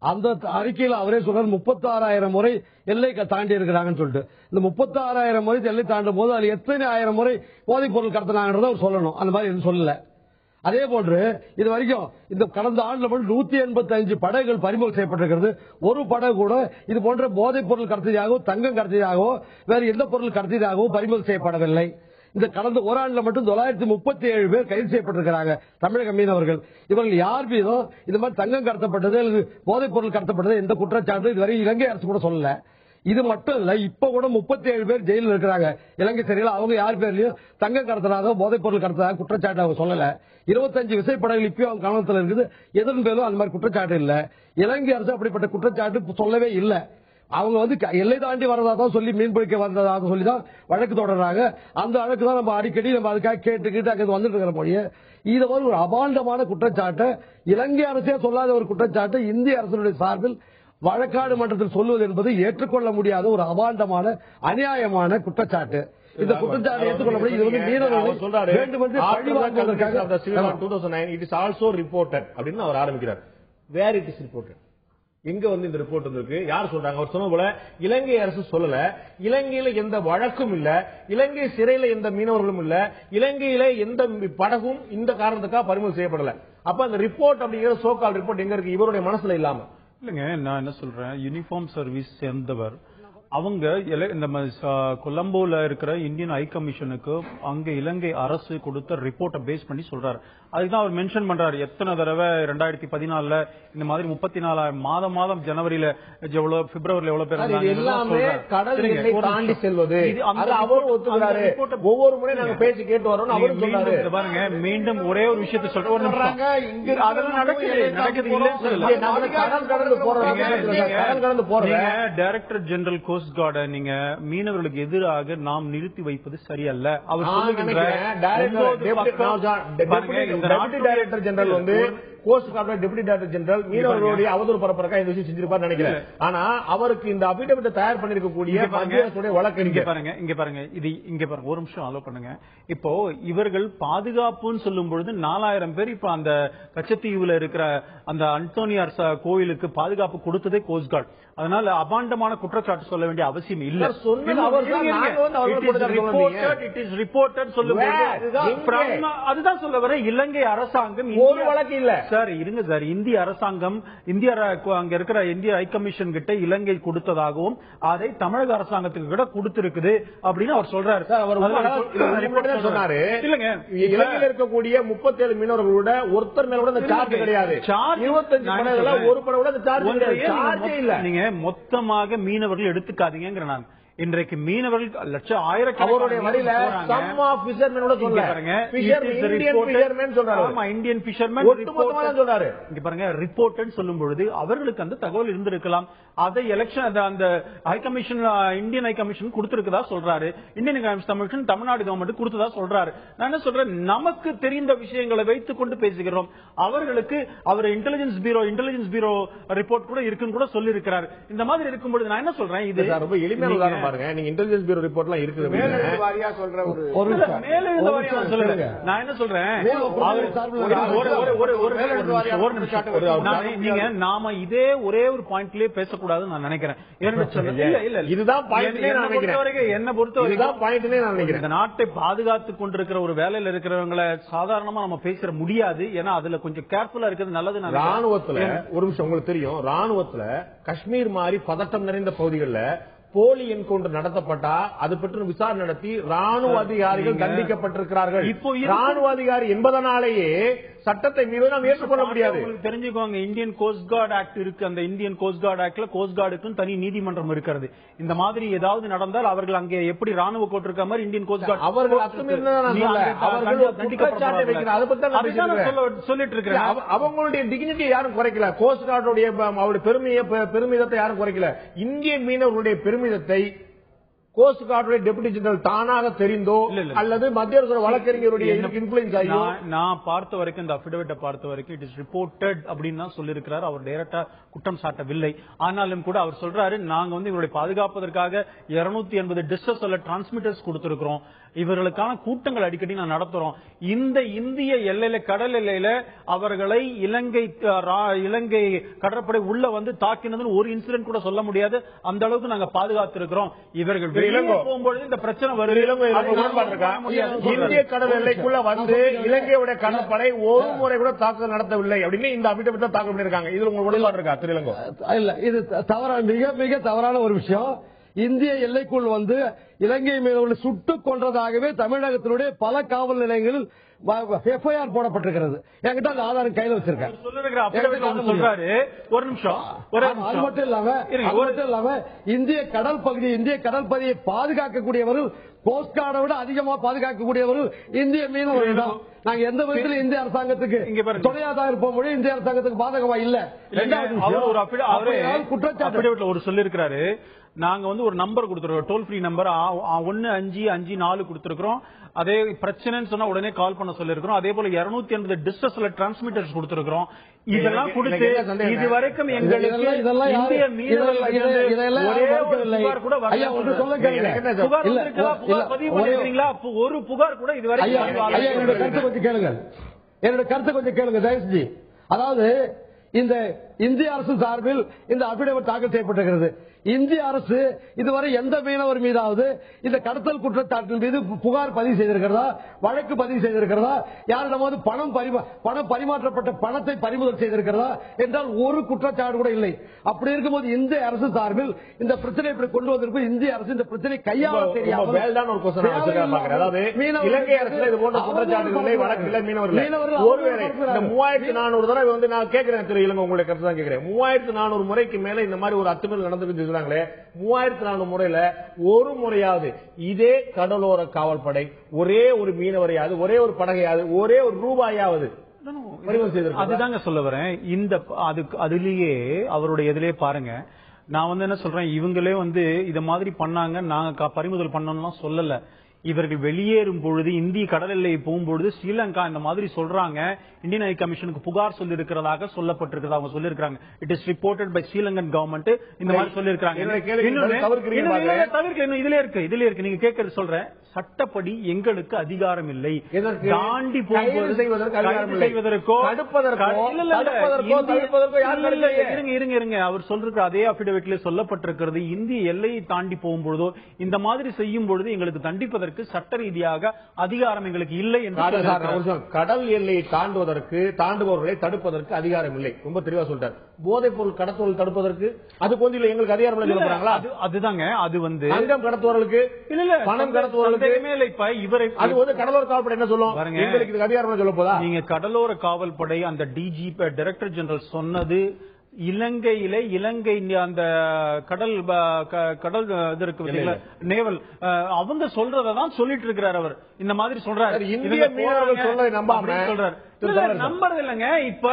அந்த அறிக்கையில் அவரே சொல்றாரு 36,000 முறை எல்லை தாண்டி இருக்கிறாங்கன்னு சொல்லிட்டு. இந்த 36,000 முறை எல்லை தாண்டும் போது அது எத்தனை ஆயிரம் முறை போதைப் பொருள் கடத்தினாங்கன்றத அவர் சொல்லணும். அந்த மாதிரி எதுவும் சொல்லல. அதே போன்று இது வரைக்கும் இந்த கடந்த ஆண்டுல மட்டும் 185 படகுகள் பறிமுதல் செய்யப்பட்டிருக்கிறது. ஒரு படகு கூட இது போன்ற போதைப் பொருள் கடத்தியதாகவோ, தங்கம் கடத்தியதாகவோ, வேறு எந்த பொருள் கடத்தியதாகவோ பறிமுதல் செய்யப்படவில்லை. இந்த கடந்த ஓராண்டுல மட்டும் 937 பேர் கைது செய்யப்பட்டிருக்கிறாங்க தமிழக மீனவர்கள். இவர்கள் யார் மீதும் இந்த மாதிரி தங்கம் கடத்தப்பட்டது அல்லது போதைப் பொருள் கடத்தப்பட்டது எந்த குற்றச்சாட்டு இதுவரை இலங்கை அரசு கூட சொல்லல. இது மட்டும் இல்ல, இப்ப கூட 37 பேர் ஜெயிலில் இருக்கிறாங்க இலங்கை சிறையில். அவங்க யார் பேர்லயும் தங்கம் கடத்தலாக, போதைப் பொருள் கடத்தலாக குற்றச்சாட்டு அவங்க சொல்லல. 25 விசைப்படகுகள் இப்பயும் அவங்க கவனத்தில் இருக்குது. எதன் பேரும் அந்த மாதிரி குற்றச்சாட்டு இல்ல. இலங்கை அரசு அப்படிப்பட்ட குற்றச்சாட்டு சொல்லவே இல்லை. அவங்க வந்து எல்லை தாண்டி வரதா தான் சொல்லி மீன்பிடிக்க வந்ததாக சொல்லி தான் வழக்கு தொடர்றாங்க. அந்த வழக்கு தான் நம்ம அடிக்கடி நம்ம அதுக்காக கேட்டுக்கிட்டு அங்கே வந்துட்டு இருக்கிற மொழியை இது ஒரு அபாண்டமான குற்றச்சாட்டு, இலங்கை அரசே சொல்லாத ஒரு குற்றச்சாட்டு இந்திய அரசுடைய சார்பில் வழக்காடு மன்றத்தில் சொல்லுவது என்பது ஏற்றுக்கொள்ள முடியாத ஒரு அபாண்டமான, அநியாயமான குற்றச்சாட்டு. இந்த குற்றச்சாட்டை ஏற்றுக்கொள்ள முடியும். இது வந்து மீனவர்கள் சொல்றாரு வேண்டும் 2009 it is also reported அப்படின்னு அவர் ஆரம்பிக்கிறார். வேர் இட் இஸ் ரிப்போர்ட்டட், எங்க வந்து இந்த ரிப்போர்ட் வந்திருக்கு, யார் சொல்றாங்க? அவர் சொன்ன போல இலங்கை அரசு சொல்லல, இலங்கையில எந்த வழக்கும் இல்ல, இலங்கை சிறையில எந்த மீனவர்களும் இல்ல, இலங்கையில எந்த படகும் இந்த காரணத்துக்காக பறிமுதல் செய்யப்படல. அப்ப அந்த ரிப்போர்ட் அப்படிங்கிற சோகால் ரிப்போர்ட் எங்க இருக்கு? இவருடைய மனசுல இல்லாம இல்லங்க, நான் என்ன சொல்றேன், யூனிஃபார்ம் சர்வீஸ் சேர்ந்தவர் அவங்க இந்த கொலம்போல இருக்கிற இந்தியன் ஹை கமிஷனுக்கு அங்க இலங்கை அரசு கொடுத்த ரிப்போர்ட்டை பேஸ் பண்ணி சொல்றாரு. அதுதான் அவர் மென்ஷன் பண்றாரு. எத்தனை தடவை 2014 இந்த மாதிரி 34 மாதம் ஜனவரியில எவ்வளவு, பிப்ரவரியில எவ்வளவு பேர் எல்லாமே கடல் எல்லை தாண்டி செல்வது. அவர் ஒத்துக்கிறாரு. ஒவ்வொரு முறை நாங்க பேசி கேட்டு வரோம். அவரும் சொல்றாரு. பாருங்க, மீண்டும் ஒரே ஒரு விஷயத்தை சொல்றாங்க. அதெல்லாம் நடக்குது இல்லைன்னு சொல்லல. டைரக்டர் ஜெனரல் கோஸ்ட் கார்டை நீங்க மீனவர்களுக்கு எதிராக நாம் நிறுத்தி வைப்பது சரியல்ல. அவர் டைரக்டர் ஜெனரல் வந்து coast guard deputy director general மீனவர்களுடைய அவதூறு பரப்புறக்கா இந்த விஷயம் செஞ்சிருப்பாரு நினைக்கிறேன். ஆனா அவருக்கு இந்த அபிடவிட் தயார் பண்ணிருக்கக்கூடிய மத்திய அரசுடைய வழக்கு இங்க பாருங்க, இது இங்க பாருங்க, ஒரு நிமிஷம் அலோ பண்ணுங்க. இப்போ இவர்கள் பாதுகாப்புன்னு சொல்லும் பொழுது 4000 பேர் இப்ப அந்த கச்சத்தீவுல இருக்கிற அந்த அந்தோனியார் கோயிலுக்கு பாதுகாப்பு கொடுத்ததே கோஸ்ட் கார்டு. அதனால அபாண்டமான குற்றச்சாட்டு சொல்ல வேண்டிய அவசியம் இல்ல. அதுதான் சொல்ல வர. இலங்கை அரசாங்கம் ஒரு வழக்கு இல்ல சார், இருங்க சார். இந்திய அரசாங்கம் அங்க இருக்கிற இந்திய ஹை கமிஷன் கிட்ட இலங்கை கொடுத்ததாகவும் அதை தமிழக அரசாங்கத்துக்கு கூட கொடுத்திருக்குது அப்படின்னு அவர் சொல்றாரு. சொன்னாரு. இல்லங்க, இலங்கையில் இருக்கக்கூடிய 37 மீனவர்களோட ஒருத்தர் மேல கூட சார்ஜ் கிடையாது. 25 ஒரு படம் கூட சார்ஜ் இல்ல. நீங்க மொத்தமாக மீனவர்கள் எடுத்துக்காதீங்க. நான் இன்றைக்கு மீனவர்கள் அவருடைய வழியில சம் ஆஃப் ஃபிஷர்மேன் கூட சொல்றாங்க. இந்தியன் ஃபிஷர்மேன் சொல்றாரு. இங்க பாருங்க, ரிப்போர்ட் சொல்லும் பொழுது அவர்களுக்கு அந்த தகவல் இருந்திருக்கலாம். அதை எலெக்ஷன் அந்த high commission Indian high commission கொடுத்திருக்கதா சொல்றாரு. இந்தியன் கமிஷன் தமிழ்நாடு கவர்மெண்ட் கொடுத்ததா சொல்றாரு. நான் என்ன சொல்றேன், நமக்கு தெரிந்த விஷயங்களை வைத்துக் கொண்டு பேசுகிறோம். அவர்களுக்கு அவர் இன்டெலிஜென்ஸ் பியூரோ ரிப்போர்ட் கூட இருக்குன்னு கூட சொல்லி இருக்கிறார். இந்த மாதிரி இருக்கும்போது நான் என்ன சொல்றேன், இது ரொம்ப எளிமையான பாருங்க. நீங்க இன்டெலிஜென்ஸ் பியூரோ ரிப்போர்ட் எல்லாம் இருக்குது. வாரியா சொல்ற நான் என்ன சொல்றேன், நீங்க நாம இதே ஒரே ஒரு பாயிண்ட்லயே பேசக்கூடாதுன்னு நான் நினைக்கிறேன். இதுதான் என்ன பொறுத்தவரைக்கும் இந்த நாட்டை பாதுகாத்துக் கொண்டிருக்கிற ஒரு வேலையில இருக்கிறவங்களை சாதாரணமா நம்ம பேச முடியாது. ஏன்னா அதுல கொஞ்சம் கேர்ஃபுல்லா இருக்கிறது நல்லது. ராணுவத்துல ஒரு விஷயம் உங்களுக்கு தெரியும். ராணுவத்துல காஷ்மீர் மாதிரி பதட்டம் நிறைந்த பகுதிகளில் போலி என்கவுண்டர் நடத்தப்பட்டா அது பற்றி விசாரணை நடத்தி ராணுவ அதிகாரிகள் தண்டிக்கப்பட்டிருக்கிறார்கள். இப்போ ராணுவ அதிகாரி என்பதனாலேயே சட்டத்தை மீது நாம் ஏற்றுக்கொள்ள முடியாது. தெரிஞ்சுக்கோங்க, இந்தியன் கோஸ்ட் கார்டு ஆக்ட் இருக்கு. அந்த இந்தியன் கோஸ்ட் கார்டு ஆக்ட்ல கோஸ்ட் கார்டுக்கு தனி நீதிமன்றம் இருக்கிறது. இந்த மாதிரி ஏதாவது நடந்தால் அவர்கள் அங்கே எப்படி ராணுவ கோர்ட் இருக்க மாதிரி இந்தியன் கோஸ்ட் கார்டு அவர்கள் சொல்லிட்டு இருக்கிறாங்க. அவங்களுடைய டிக்னிட்டி யாரும் குறைக்கல. கோஸ்ட் கார்டுடைய அவருடைய பெருமிதத்தை யாரும் குறைக்கல. இந்திய மீனவர்களுடைய பெருமிதத்தை கோஸ்ட் கார்டுடைய டெபுட்டி ஜெனரல் தானாக தெரிந்தோ அல்லது மத்திய அரசு வழக்கறிஞருடைய இன்ஃப்ளூயன்ஸ் ஆகியோ, நான் பார்த்த வரைக்கும் இந்த அபிடவிட்டை பார்த்த வரைக்கும் இட் இஸ் ரிப்போர்ட்டட் அப்படின்னு தான் சொல்லியிருக்கிறார். அவர் டைரக்டா குற்றம் சாட்டவில்லை. ஆனாலும் கூட அவர் சொல்றாரு, நாங்க வந்து இவருடைய பாதுகாப்பதற்காக 280 டிஸ்ட்ரஸ் அலர்ட் டிரான்ஸ்மிட்டர்ஸ் கொடுத்திருக்கிறோம். இவர்களுக்கான கூட்டங்கள் அடிக்கடி நான் நடத்துறோம். இந்த இந்திய எல்லையில கடல் எல்லையில அவர்களை இலங்கை கடற்படை உள்ள வந்து தாக்கினதுன்னு ஒரு இன்சிடென்ட் கூட சொல்ல முடியாது. அந்த அளவுக்கு நாங்க பாதுகாத்து இருக்கிறோம். இவர்கள் போகும்பொழுது இந்த பிரச்சனை வருது. இந்திய கடல் எல்லைக்குள்ள வந்து இலங்கையுடைய கடற்படை ஒரு முறை கூட தாக்குதல் நடத்தவில்லை அப்படின்னு இந்த அபிடவிட்ல தாக்கல் பண்ணிருக்காங்க. இதுல உங்களுக்கு உடன்பாடு இருக்கா திருலங்கோ? இல்ல, இது மிக மிக தவறான ஒரு விஷயம். இந்திய எல்லைக்குள் வந்து இலங்கை மீனவர்களை சுட்டுக் கொன்றதாகவே தமிழகத்தினுடைய பல காவல் நிலையங்களில் எஃப்ஐஆர் போடப்பட்டிருக்கிறது. என்கிட்ட அந்த ஆதாரம் கையில வச்சிருக்கேன். ஒரு நிமிஷம். அது மட்டும் இல்லாம இந்திய கடல் பகுதியை பாதுகாக்கக்கூடியவர்கள் கோஸ்ட் கார்டை விட அதிகமா பாதுகாக்கக்கூடியவர்கள் இந்திய மீனவர்கள் தான். நாங்க எந்த விதத்திலும் இந்திய அரசாங்கத்துக்கு துணையாக இருப்போம், மொழி இந்திய அரசாங்கத்துக்கு பாதகமா இல்ல. குற்றச்சாட்டு ஒரு சொல்லிருக்கிறாரு, நாங்க வந்து ஒரு நம்பர் கொடுத்திருக்கோம், டோல் ஃப்ரீ நம்பர் 1554 கொடுத்திருக்கிறோம். அதே பிரச்சனைன்னு சொன்னா உடனே கால் பண்ண சொல்லிருக்கிறோம். அதே போல 280 டிஸ்ட்ரஸ் அலர்ட் டிரான்ஸ்மிட்டர்ஸ் கொடுத்திருக்கிறோம். இதெல்லாம் கொடுத்து இதுவரைக்கும் எங்களுக்கு இந்திய மீனவர்கள் கூட ஒரு புகார் கூட இதுவரைக்கும். என்னோட கருத்து கொஞ்சம் கேளுங்க தயவுசெய்து. அதாவது இந்த இந்திய அரசு சார்பில் இந்த அபிடவிட் தாக்கல் செய்யப்பட்டிருக்கிறது. இந்திய அரசு இதுவரை எந்த மீனவர் மீதாவது இந்த கடத்தல் குற்றச்சாட்டின் மீது புகார் பதிவு செய்திருக்கிறதா, வழக்கு பதிவு செய்திருக்கிறதா, யாரிடமாவது பணம் பரிமாற்றப்பட்ட பணத்தை பறிமுதல் செய்திருக்கிறதா என்றால் ஒரு குற்றச்சாட்டு கூட இல்லை. அப்படி இருக்கும்போது இந்திய அரசு சார்பில் இந்த பிரச்சனை இப்படி கொண்டு வந்திருக்கும். இந்திய அரசு இந்த பிரச்சனை கையாள தெரியாமல் இலங்கை அரசு இது போன்ற குற்றச்சாட்டுகளை வழக்கில் மீனவர்கள் ஒருவேளை 3400 தடவை வந்து நான் கேட்கிறேன் திரு இளங்கோ, உங்களுடைய கருத்து தான் கேட்கிறேன். 3400 முறைக்கு மேல இந்த மாதிரி ஒரு அத்துமீறல் நடந்துருக்கு. 3400 முறையில ஒரு முறையாவது இதே கடலோர காவல்படை ஒரே ஒரு மீனவரையாவது, ஒரே ஒரு படகையாவது, ஒரே ஒரு ரூபாயாவது அதுதாங்க சொல்ல வரேன். இந்த அதுலயே அவருடைய எதிலே பாருங்க, நான் வந்து என்ன சொல்றேன், இவங்களே வந்து இத மாதிரி பண்ணாங்க, நாங்க பறிமுதல் பண்ணோம்லாம் சொல்லல. இவர்கள் வெளியேறும் பொழுது இந்திய கடல் எல்லை போகும்பொழுது ஸ்ரீலங்கா இந்த மாதிரி சொல்றாங்க, இந்தியன் ஹை கமிஷனுக்கு புகார் சொல்லி இருக்கிறதாக சொல்லப்பட்டிருக்கிறது. அவங்க சொல்லிருக்காங்க, it is reported by Sri Lankan government இந்த மாதிரி சொல்லிருக்காங்க. இதுல இருக்கு நீங்க கேட்கறது சொல்றேன். சட்டப்படி எங்களுக்கு அதிகாரம் இல்லை. தாண்டி செய்வதற்கோ இருங்க அவர் சொல்ற அதே அபிடவிட்ல சொல்லப்பட்டிருக்கிறது, இந்திய எல்லையை தாண்டி போகும்பொழுதோ இந்த மாதிரி செய்யும் பொழுது எங்களுக்கு தண்டிப்பதற்கு சட்ட ரீதியாக அதிகாரம் எங்களுக்கு இல்லை என்று. கடல் எல்லையை தாண்டுபவர்களை தடுப்பதற்கு அதிகாரம் இல்லை, ரொம்ப தெளிவா சொல்றாரு. போதைப் பொருள் கடத்துவதை தடுப்பதற்கு அதுக்கு வந்து எங்களுக்கு அதிகாரம் இல்லை. அதுதாங்க அது வந்து அங்கம் கடத்துவர்களுக்கு இல்ல பணம் கடத்துவர்களுக்கு அது வந்து கடலோர காவல்படை என்ன சொல்லும், எங்களுக்கு இதுக்கு அதிகாரம் சொல்ல போதா? நீங்க கடலோர காவல்படை அந்த டிஜிபி டைரக்டர் ஜெனரல் சொன்னது இலங்கையில இலங்கை அந்த கடல் இது இருக்கு நேவல் அவங்க சொல்றதான் சொல்லிட்டு இருக்கிறார். அவர் இந்த மாதிரி சொல்றாரு. இந்திய மீனவர்கள் சொல்றதை சொல்றாரு, நம்புறது இல்லைங்க. இப்ப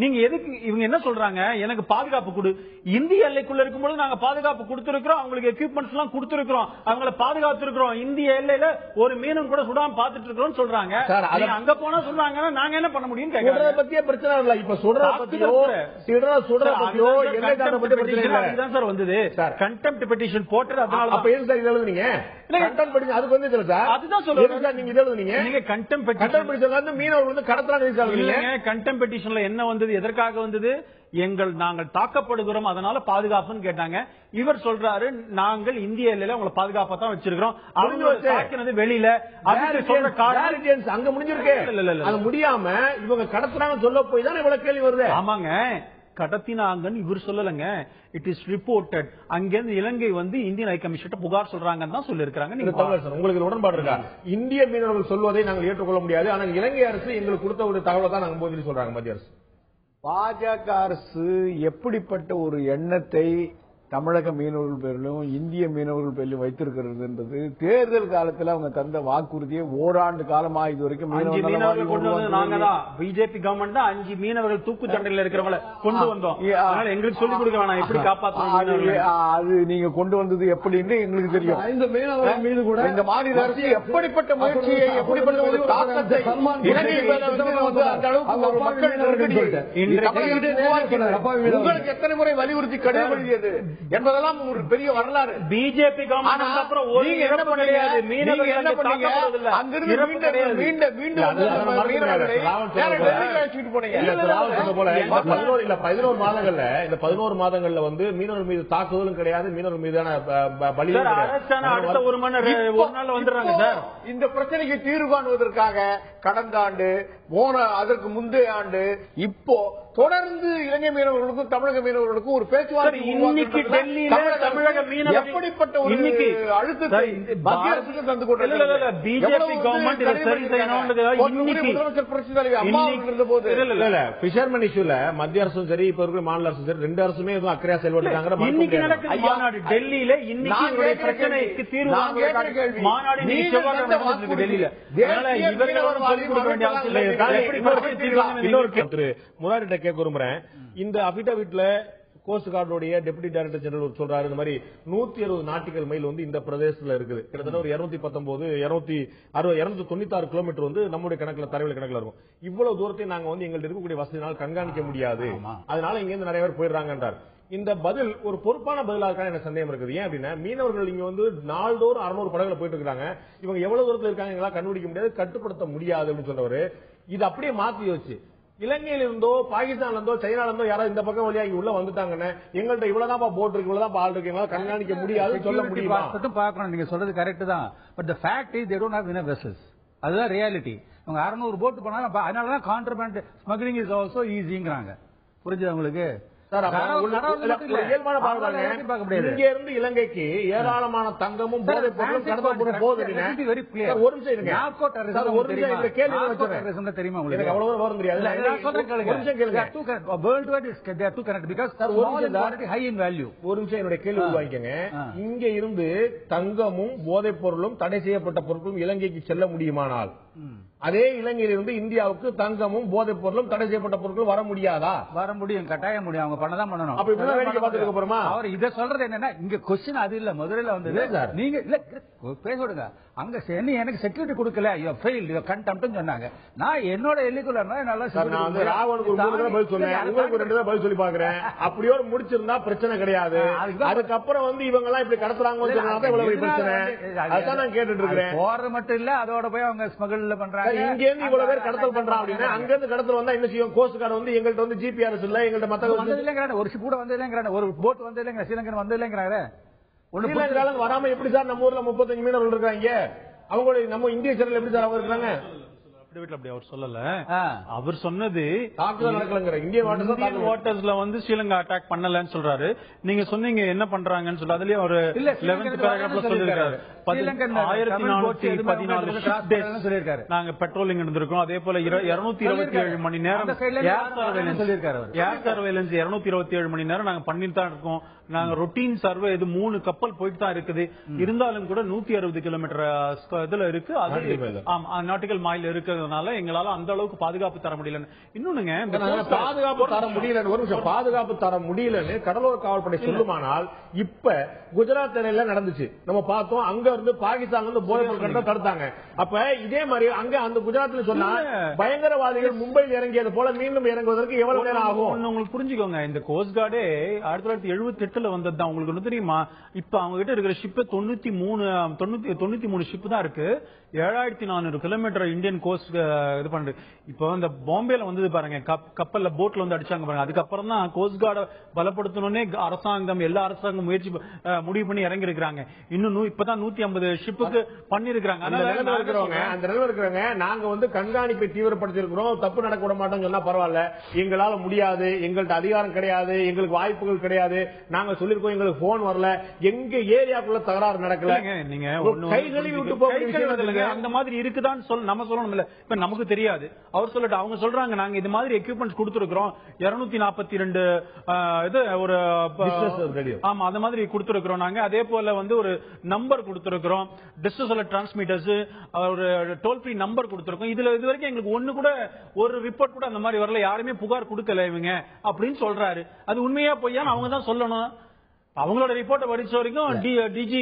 நீங்க எதுக்கு இவங்க என்ன சொல்றாங்க, எனக்கு பாதுகாப்பு கொடு, இந்திய எல்லைக்குள்ள இருக்கும்போது நாங்க பாதுகாப்பு கொடுத்திருக்கிறோம், அவங்களுக்கு எக்யூப்மெண்ட்ஸ் எல்லாம் கொடுத்திருக்கிறோம், அவங்கள பாதுகாத்திருக்கிறோம், இந்திய எல்லையில ஒரு மீனும் கூட சுடாம பாத்துட்டு இருக்கிறோம் சொல்றாங்க. அங்க போனா சொல்றாங்க, நாங்க என்ன பண்ண முடியும் கேக்குறாங்க. பத்தியே பிரச்சனை இல்ல. இப்ப சுடுற பத்தியோ அதுதான் சார் வந்தது கண்டெம்ட் பெட்டிஷன் போட்டு. அதனால அப்ப ஏன் சார் இது எழுதுனீங்க? அதுக்கு வந்து அதுதான் சொல்லுங்க, நீங்க எழுதுனீங்க கண்டெம்ட் பெட்டிஷன் மீனவர்கள் வந்து கடத்தலாம். கண்டெம்ட் பெட்டிஷன்ல என்ன வந்தது, எதற்காக வந்தது, நாங்கள் தாக்கப்படுகிறோம் அதனால பாதுகாப்புன்னு கேட்டாங்க. இவர் சொல்றாரு, நாங்கள் இந்திய எல்லையில உங்களை பாதுகாப்பா தான் வச்சிருக்கிறோம், அவங்க வெளியில அங்க முடிஞ்சிருக்கு. அது முடியாம இவங்க கடத்துறாங்க சொல்ல போய் தான் இவ்வளவு கேள்வி வருது. ஆமாங்க, கடத்தினாங்கன்னு இவர் சொல்லலங்க, இட் இஸ் ரிப்போர்ட்டட். அங்கிருந்து இலங்கை வந்து இந்தியன் ஹை கமிஷன் புகார் சொல்றாங்கன்னு தான் சொல்லிருக்காங்க. உங்களுக்கு உடன்பாடு இருக்கா? இந்திய மீனவர்கள் சொல்வதை நாங்கள் ஏற்றுக்கொள்ள முடியாது, ஆனால் இலங்கை அரசு எங்களுக்கு கொடுத்த ஒரு தகவலை தான் நாங்கள் போதில் சொல்றாங்க மத்திய அரசு. பாஜக அரசு எப்படிப்பட்ட ஒரு எண்ணத்தை தமிழக மீனவர்கள் பேரிலும் இந்திய மீனவர்கள் பேரிலும் வைத்திருக்கிறது என்பது தேர்தல் காலத்தில் அவங்க தந்த வாக்குறுதியை ஓராண்டு காலமா இது வரைக்கும் பிஜேபி கவர்மெண்ட் தான் 5 மீனவர்கள் தூக்கு தண்டனையில் இருக்கிறவங்களை கொண்டு வந்தோம். எங்களுக்கு சொல்லிக் கொடுக்க வேணாம் எப்படி காப்பாற்ற. அது நீங்க கொண்டு வந்தது எப்படின்னு எங்களுக்கு தெரியும். இந்த மீனவர்கள் மீது கூட இந்த மாநில அரசு எப்படிப்பட்ட முயற்சியை, எப்படிப்பட்ட ஒரு தாக்கத்தை அந்த அளவுக்கு உங்களுக்கு எத்தனை முறை வலியுறுத்தி கடிதம் எழுதியது என்பதெல்லாம் ஒரு பெரிய வரலாறு. பிஜேபி கவர்மெண்ட் அப்புறம் என்ன பண்ணீங்க, மீனவர்கள் மாதங்கள்ல வந்து மீனவர் மீது தாக்குதலும் கிடையாது, மீனவர் மீதான பலி அடுத்த ஒரு நாள் வந்துடுறாங்க சார். இந்த பிரச்சனைக்கு தீர்வு காணுவதற்காக கடந்த ஆண்டு அதற்கு முந்தைய ஆண்டு இப்போ தொடர்ந்து இலங்கை மீனவர்களுக்கும் தமிழக மீனவர்களுக்கும் ஒரு பேச்சுவார்த்தை இன்னைக்கு டெல்லியில தமிழக மீனவர்கள் எப்படிப்பட்ட ஒரு அழுத்தத்தை மத்திய அரசுக்கு தந்து கொண்டிருக்கிறது. பிஜேபி கவர்மெண்ட் சரி செய்யணும். முதலமைச்சர் புரட்சி தலைவி அம்மா இருந்த போது பிஷர்மேன் இஷ்யூல மத்திய அரசும் சரி இப்ப இருக்கிற மாநில அரசும் சரி ரெண்டு அரசுமே எதுவும் அக்கறையா செயல்பட்டாங்க. இன்னைக்கு நடக்குது மாநாடு டெல்லியில. இன்னைக்கு பிரச்சனைக்கு தீர்வு மாநாடு டெல்லியில. முன்னாடி கேட்க விரும்புறேன், இந்த அபிடவிட்ல கோஸ்ட் கார்டுடைய டெப்யூட்டி டைரக்டர் ஜெனரல் சொல்றாரு, இந்த மாதிரி 160 நாட்டிக்கல் மைல் வந்து இந்த பிரதேசத்துல இருக்குது. கிட்டத்தட்ட ஒரு 296 கிலோமீட்டர் வந்து நம்முடைய கணக்குல தரவில் கணக்குல இருக்கும். இவ்வளவு தூரத்தை நாங்க வந்து எங்களுக்கு இருக்கக்கூடிய வசதினால் கண்காணிக்க முடியாது, அதனால இங்க இருந்து நிறைய பேர் போயிடுறாங்கன்றார். இந்த பதில் ஒரு பொறுப்பான பதிலாக எனக்கு சந்தேகம் இருக்குது. ஏன் அப்படின்னா மீனவர்கள் இங்க வந்து நாள்தோறும் 600 படகுல போயிட்டு இருக்காங்க, இவங்க எவ்வளவு தூரத்தில் இருக்காங்க கண்டுபிடிக்க முடியாது, கட்டுப்படுத்த முடியாது அப்படின்னு சொல்றவரு இது அப்படியே மாத்தி யோசிச்சு இலங்கையில இருந்தோ பாகிஸ்தான்ல இருந்தோ சைனால இருந்தோ யாராவது இந்த பக்கம் வழியா உள்ள வந்துட்டாங்கன்னு எங்கள்ட்ட இவ்வளவுதான் போட் இருக்கு இவ்வளவுதான் ஆள் இருக்கு எங்களால கண்காணிக்க முடியாது சொல்ல முடியுமா? பார்க்கணும், நீங்க சொல்றது கரெக்ட் தான். But the fact is they don't have enough vessels. அதுதான் ரியாலிட்டி. அவங்க 600 போட் போனாலும் அதனாலதான் கான்ட்ராபேண்ட் ஸ்மக்லிங் இஸ் ஆல்சோ ஈஸிங்கிறாங்க. புரிஞ்சுது உங்களுக்கு? இயல்பான பார்வை இங்க இருந்து இலங்கைக்கு ஏராளமான தங்கமும் போதைப் பொருளும் கடத்தப்படும் போது ஒரு நிமிஷம் இருங்க. ஒரு நிமிஷம் இந்த கேள்வி வச்சிருக்கேன். தெரியுமா உங்களுக்கு? அவ்வளவு வரும் தெரியாது. ஒரு நிமிஷம் கேளுங்க. World wide is they are to connect because high in value. ஒரு நிமிஷம் என்னுடைய கேள்வி உருவாக்கிங்க. இங்க இருந்து தங்கமும் போதைப் பொருளும் தடை செய்யப்பட்ட பொருட்களும் இலங்கைக்கு செல்ல முடியுமானால் அதே இலங்கையில் இருந்து இந்தியாவுக்கு தங்கமும் போதைப் பொருளும் தடை செய்யப்பட்ட பொருட்கள் வர முடியாதா? வர முடியும், கட்டாயம் முடியும். அவங்க பண்ணதான் பண்ணணும். அப்ப இப்ப வேடிக்கை பார்த்துட்டு போறோமா? அவர் இதை சொல்றது என்னன்னா, இங்க கொஸ்டின் அது இல்ல. மதுரையில வந்தது நீங்க இல்ல பேச விடுங்க. அங்க எனக்கு செக்யூரிட்டி கொடுக்கல, யூ ஃபெயில், யூ கண்டெம்ப்ட்னு சொன்னாங்க. நான் என்னோட எல்லைக்குள்ள நல்லா ராவனுக்கு ஒரு பதில் சொன்னேன், உங்களுக்கு 2 பதில் சொல்லி பாக்குறேன். அப்படியோட முடிச்சிருந்தா பிரச்சனை கிடையாது. அதுக்கப்புறம் வந்து இவங்க எல்லாம் இப்படி கடத்துறாங்கன்னு சொன்னா இவ்வளவு பிரச்சனை. அதான் நான் கேட்டுட்டு இருக்கிறேன். போறது மட்டும் இல்ல, அதோட போய் அவங்க ஸ்மகிள் பண்றாங்க. இங்க இருந்து இவ்வளவு பேர் கடத்தல் பண்றாங்க அப்படின்னா அங்க இருந்து கடத்தல் வந்தா என்ன செய்யும்? கோஸ்ட் கார்டு வந்து எங்கள்கிட்ட வந்து ஜிபிஆர்எஸ் இல்ல, எங்கள்கிட்ட மத்த ஒரு ஷிப் கூட வந்து இல்லைங்கிறாங்க, ஒரு போட் வந்து இல்லைங்க, ஸ்ரீலங்கன் வந்து இல்லைங்கிறாங்க. ஸ்ரீலங்கால வராம எப்படி சார் நம்ம ஊர்ல 35 மீனவர்கள் இருக்காங்க? அவங்க நம்ம இந்திய சேனல் எப்படி சார் அவங்க இருக்காங்க? அப்படி அவர் சொல்லல. அவர் சொன்னது இந்தியன் வாட்டர்ஸ்ல வந்து ஸ்ரீலங்கா அட்டாக் பண்ணலன்னு சொல்றாரு. நீங்க சொன்னீங்க என்ன பண்றாங்கன்னு சொல்லி அதுலயே ஒரு 11th பேராகிராஃப்ல சொல்லிருக்காரு. 1414 நாங்க பெட்ரோலிங் இருந்திருக்கோம். அதே போல 227 மணி நேரம் ஏர் சர்வேலன்ஸ் 227 மணி நேரம் நாங்க பண்ணிட்டு தான் இருக்கோம். நாங்க ரொட்டீன் சர்வே இது 3 கப்பல் போயிட்டு தான் இருக்குது. இருந்தாலும் கூட 160 கிலோமீட்டர் இதுல இருக்கு, அது நாட்டிக்கல் மைல் இருக்கிறதுனால எங்களால அந்த அளவுக்கு பாதுகாப்பு தர முடியல. இன்னொன்னுங்க, பாதுகாப்பு தர முடியல, ஒரு நிமிஷம், பாதுகாப்பு தர முடியலன்னு கடலோர காவல்படை சொல்லுமானால் இப்ப குஜராத் எல்லையில நடந்துச்சு, நம்ம பார்த்தோம். அங்க இருந்து பாகிஸ்தான் வந்து போதைப் பொருட்கள் தடுத்தாங்க. அப்ப இதே மாதிரி அங்க அந்த குஜராத்ல சொன்னா பயங்கரவாதிகள் மும்பையில் இறங்கியது போல மீண்டும் இறங்குவதற்கு எவ்வளவு நேரம் ஆகும்? உங்களுக்கு புரிஞ்சுக்கோங்க. இந்த கோஸ்ட் கார்டே 1978 வந்ததுதான். உங்களுக்கு ஒண்ணு தெரியுமா? இப்ப அவங்க கிட்ட இருக்கிற ஷிப் 93 ஷிப் தான் இருக்கு. 7400 கிலோமீட்டர் இந்தியன் கோஸ்ட் இது பண்றது. இப்போ இந்த பாம்பேல வந்து பாருங்க, கப்பல்ல போட்ல வந்து அடிச்சாங்க பாருங்க. அதுக்கப்புறம் தான் கோஸ்ட் கார்டை பலப்படுத்தணும்னே அரசாங்கம், எல்லா அரசாங்கம் முயற்சி முடிவு பண்ணி இறங்கி இருக்கிறாங்க. இன்னும் இப்பதான் 150 ஷிப்புக்கு பண்ணிருக்காங்க. அந்த நிலைமை இருக்கிறவங்க நாங்க வந்து கண்காணிப்பை தீவிரப்படுத்தி இருக்கிறோம், தப்பு நடக்க விட மாட்டோம் சொன்னா பரவாயில்ல. எங்களால முடியாது, எங்கள்ட்ட அதிகாரம் கிடையாது, எங்களுக்கு வாய்ப்புகள் கிடையாது, நாங்க சொல்லிருக்கோம், எங்களுக்கு போன் வரல, எங்க ஏரியாக்குள்ள தகராறு நடக்கல, நீங்க கைகளை விட்டு போக அந்த மாதிரி இருக்குதான் நம்ம சொல்லணும் இல்ல. இப்ப நமக்கு தெரியாது, அவர் சொல்லட்டும். அவங்க சொல்றாங்க நாங்க இது மாதிரி எக்யூப்மெண்ட்ஸ் கொடுத்திருக்கிறோம், 242 இது ஒரு ஆமா அந்த மாதிரி கொடுத்திருக்கிறோம். நாங்க அதே போல வந்து ஒரு நம்பர் கொடுத்திருக்கிறோம், டிஸ்ட்ரஸ் அலர்ட் டிரான்ஸ்மிட்டர்ஸ், ஒரு டோல் ஃப்ரீ நம்பர் கொடுத்திருக்கோம். இதுல இது வரைக்கும் எங்களுக்கு ஒண்ணு கூட ஒரு ரிப்போர்ட் கூட அந்த மாதிரி வரல, யாருமே புகார் கொடுக்கல இவங்க அப்படின்னு சொல்றாரு. அது உண்மையா பொய்யான்னு அவங்க தான் சொல்லணும். அவங்களோட ரிப்போர்ட்டை படிச்ச வரைக்கும் டிஜி